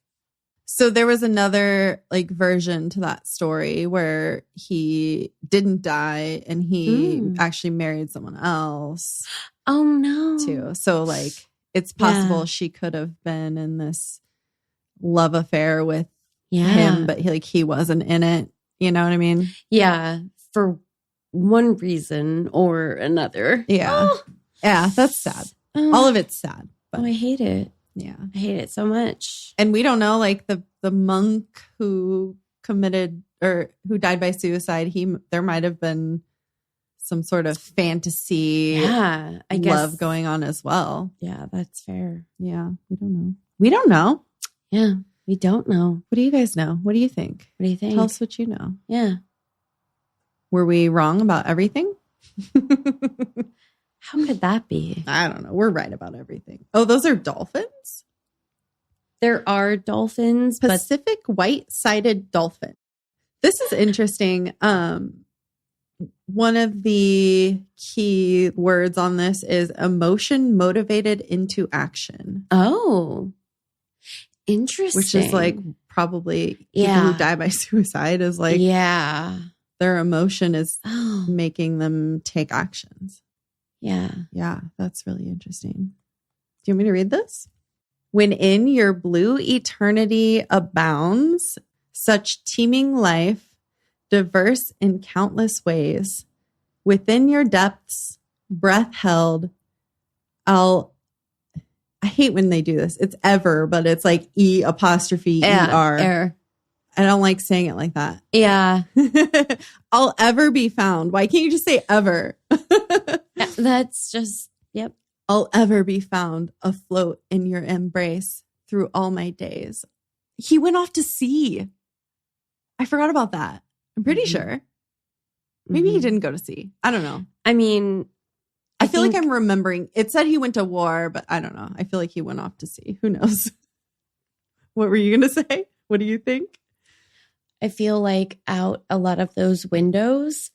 Speaker 1: So there was another like version to that story where he didn't die and he actually married someone else
Speaker 3: Oh, no.
Speaker 1: too. So like it's possible
Speaker 3: Yeah.
Speaker 1: she could have been in this love affair with
Speaker 3: Yeah.
Speaker 1: him, but he wasn't in it. You know what I mean?
Speaker 3: Yeah. For one reason or another.
Speaker 1: Yeah.
Speaker 3: Oh.
Speaker 1: Yeah, that's sad.
Speaker 3: Oh.
Speaker 1: All of it's sad. But
Speaker 3: Oh, I hate it.
Speaker 1: yeah.
Speaker 3: I hate it so much.
Speaker 1: And we don't know, like the monk who committed or who died by suicide, there might have been some sort of fantasy
Speaker 3: Yeah. I guess.
Speaker 1: love going on as well.
Speaker 3: Yeah, that's fair.
Speaker 1: Yeah, we don't know. We don't know.
Speaker 3: Yeah. We don't know.
Speaker 1: What do you guys know? What do you think?
Speaker 3: What do you think?
Speaker 1: Tell us what you know.
Speaker 3: Yeah.
Speaker 1: Were we wrong about everything?
Speaker 3: How could that be?
Speaker 1: I don't know. We're right about everything. Oh, those are dolphins?
Speaker 3: There are dolphins, but
Speaker 1: Pacific white-sided dolphin. This is interesting. One of the key words on this is emotion motivated into action,
Speaker 3: oh, interesting.
Speaker 1: which is like probably people
Speaker 3: Yeah.
Speaker 1: who die by suicide is like
Speaker 3: yeah.
Speaker 1: their emotion is
Speaker 3: Oh,
Speaker 1: making them take actions.
Speaker 3: yeah.
Speaker 1: Yeah, that's really interesting. Do you want me to read this? When in your blue eternity abounds, such teeming life, diverse in countless ways, within your depths, breath held, I hate when they do this. It's ever, but it's like E''ER.
Speaker 3: Air.
Speaker 1: I don't like saying it like that.
Speaker 3: Yeah.
Speaker 1: I'll ever be found. Why can't you just say ever?
Speaker 3: That's just, yep.
Speaker 1: I'll ever be found afloat in your embrace through all my days. He went off to sea. I forgot about that. I'm pretty sure. Maybe he
Speaker 3: Mhm.
Speaker 1: didn't go to sea. I don't know.
Speaker 3: I mean,
Speaker 1: I feel like
Speaker 3: think-
Speaker 1: I'm remembering. It said he went to war, but I don't know. I feel like he went off to sea. Who knows? What were you going to say? What do you think?
Speaker 3: I feel like out a lot of those windows,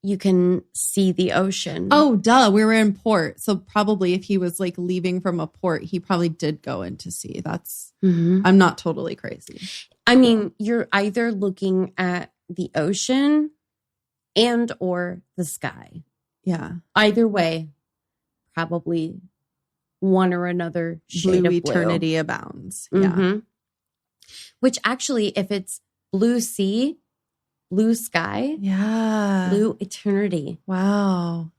Speaker 3: you can see the ocean.
Speaker 1: Oh, duh. We were in port. So probably if he was like leaving from a port, he probably did go into sea. That's, I'm not totally crazy.
Speaker 3: I mean, you're either looking at the ocean and or the sky.
Speaker 1: Yeah.
Speaker 3: Either way, probably one or another shade
Speaker 1: Blue
Speaker 3: of
Speaker 1: eternity abounds.
Speaker 3: blue.
Speaker 1: Yeah.
Speaker 3: Mhm. Which actually, if it's blue sea, blue sky,
Speaker 1: Yeah.
Speaker 3: blue eternity.
Speaker 1: Wow.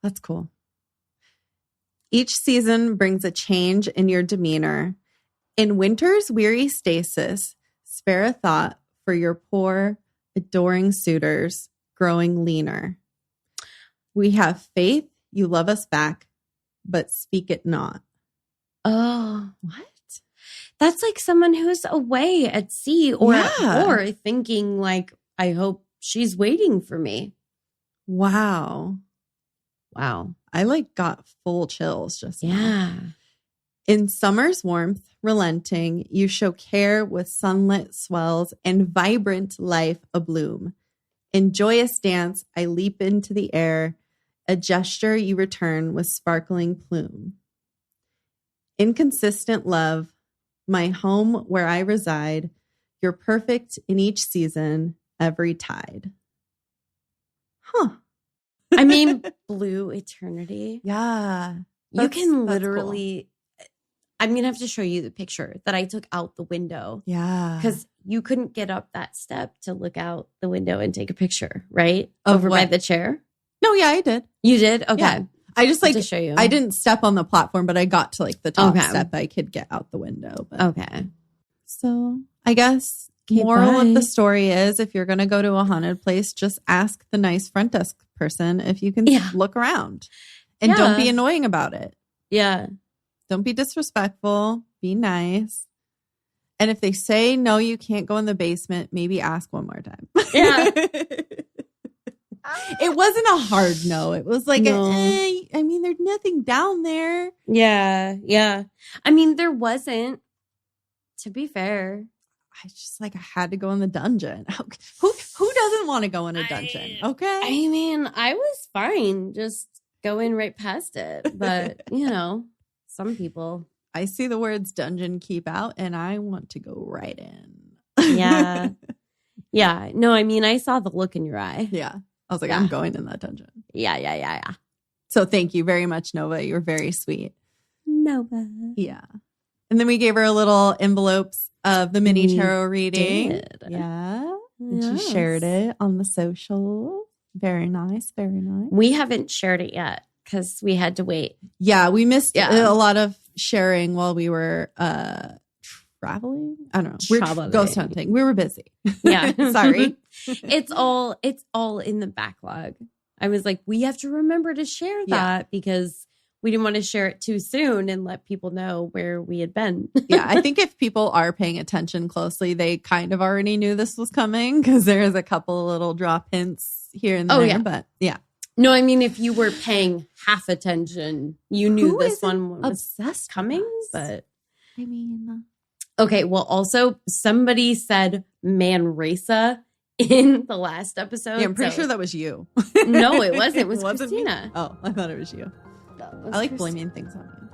Speaker 1: That's cool. Each season brings a change in your demeanor. In winter's weary stasis, spare a thought for your poor, adoring suitors growing leaner. We have faith you love us back, but speak it not.
Speaker 3: Oh,
Speaker 1: What?
Speaker 3: that's like someone who's away at sea or
Speaker 1: Yeah.
Speaker 3: or thinking like, I hope she's waiting for me.
Speaker 1: Wow.
Speaker 3: Wow.
Speaker 1: I like got full chills just now.
Speaker 3: Yeah.
Speaker 1: In summer's warmth, relenting, you show care with sunlit swells and vibrant life abloom. In joyous dance, I leap into the air, a gesture you return with sparkling plume. Inconsistent love, my home where I reside, you're perfect in each season, every tide. Huh.
Speaker 3: I mean, blue eternity.
Speaker 1: Yeah.
Speaker 3: You
Speaker 1: That's-
Speaker 3: can
Speaker 1: that's
Speaker 3: literally, I'm going to have to show you the picture that I took out the window
Speaker 1: Yeah.
Speaker 3: because you couldn't get up that step to look out the window and take a picture, right?
Speaker 1: Of
Speaker 3: Over by
Speaker 1: what?
Speaker 3: the chair.
Speaker 1: No, yeah, I did.
Speaker 3: You did? Okay.
Speaker 1: Yeah. I just like,
Speaker 3: to show you.
Speaker 1: I didn't step on the platform, but I got to like the top
Speaker 3: Okay.
Speaker 1: step. I could get out the window. But.
Speaker 3: Okay.
Speaker 1: So I guess
Speaker 3: Okay,
Speaker 1: moral of
Speaker 3: bye.
Speaker 1: the story is if you're going to go to a haunted place, just ask the nice front desk person if you can
Speaker 3: Yeah.
Speaker 1: look around and don't be
Speaker 3: Yeah.
Speaker 1: annoying about it.
Speaker 3: Yeah.
Speaker 1: Don't be disrespectful. Be nice. And if they say no, you can't go in the basement, maybe ask one more time.
Speaker 3: Yeah.
Speaker 1: It wasn't a hard no. It was like,
Speaker 3: No.
Speaker 1: I mean, there's nothing down there.
Speaker 3: Yeah. Yeah. I mean, there wasn't, to be fair.
Speaker 1: I just like I had to go in the dungeon. Who doesn't want to go in a dungeon? Okay.
Speaker 3: I mean, I was fine just going right past it. But, you know, some people.
Speaker 1: I see the words dungeon keep out and I want to go right in.
Speaker 3: Yeah. Yeah. No, I mean, I saw the look in your eye.
Speaker 1: Yeah. I was like,
Speaker 3: Yeah.
Speaker 1: I'm going in that dungeon.
Speaker 3: Yeah.
Speaker 1: So thank you very much, Nova. You were very sweet.
Speaker 3: Nova.
Speaker 1: Yeah. And then we gave her a little envelopes of the mini
Speaker 3: We
Speaker 1: tarot reading.
Speaker 3: did.
Speaker 1: Yeah. And
Speaker 3: Yes.
Speaker 1: she shared it on the social. Very nice. Very nice.
Speaker 3: We haven't shared it yet because we had to wait.
Speaker 1: Yeah. We missed
Speaker 3: Yeah.
Speaker 1: a lot of sharing while we were traveling. I don't know. We're
Speaker 3: Traveling.
Speaker 1: ghost hunting. We were busy.
Speaker 3: Yeah.
Speaker 1: Sorry.
Speaker 3: It's all in the backlog. I was like, we have to remember to share
Speaker 1: Yeah.
Speaker 3: that because we didn't want to share it too soon and let people know where we had been.
Speaker 1: Yeah, I think if people are paying attention closely, they kind of already knew this was coming because there's a couple of little drop hints here and there.
Speaker 3: Oh, yeah.
Speaker 1: But yeah.
Speaker 3: No, I mean, if you were paying half attention, you knew
Speaker 1: Who
Speaker 3: this
Speaker 1: isn't
Speaker 3: one was
Speaker 1: obsessed with
Speaker 3: coming.
Speaker 1: us?
Speaker 3: But
Speaker 1: I mean,
Speaker 3: okay, well, also somebody said Manresa in the last episode.
Speaker 1: yeah, I'm pretty
Speaker 3: so-
Speaker 1: sure that was you.
Speaker 3: No, it wasn't. It was
Speaker 1: Wasn't me?
Speaker 3: Christina.
Speaker 1: Oh, I thought it was you. I like blaming things on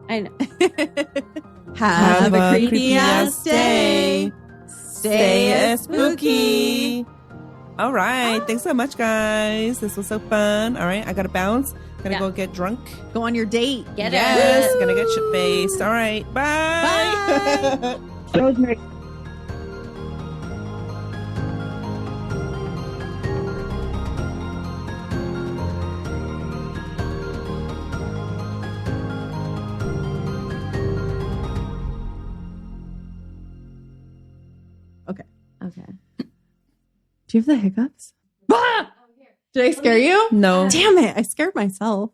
Speaker 3: I know.
Speaker 1: you. Have a creepy ass day. Stay spooky.
Speaker 2: All right. Thanks so much, guys. This was so fun. All right. I got to bounce. Gonna
Speaker 3: Yeah.
Speaker 2: go get drunk.
Speaker 1: Go on your date.
Speaker 3: Get
Speaker 2: Yes.
Speaker 3: it.
Speaker 2: Gonna get shit faced. All right. Bye.
Speaker 4: Rosemary.
Speaker 3: Okay.
Speaker 1: Do you have the hiccups? Did I scare you?
Speaker 2: No.
Speaker 1: Damn it. I scared myself.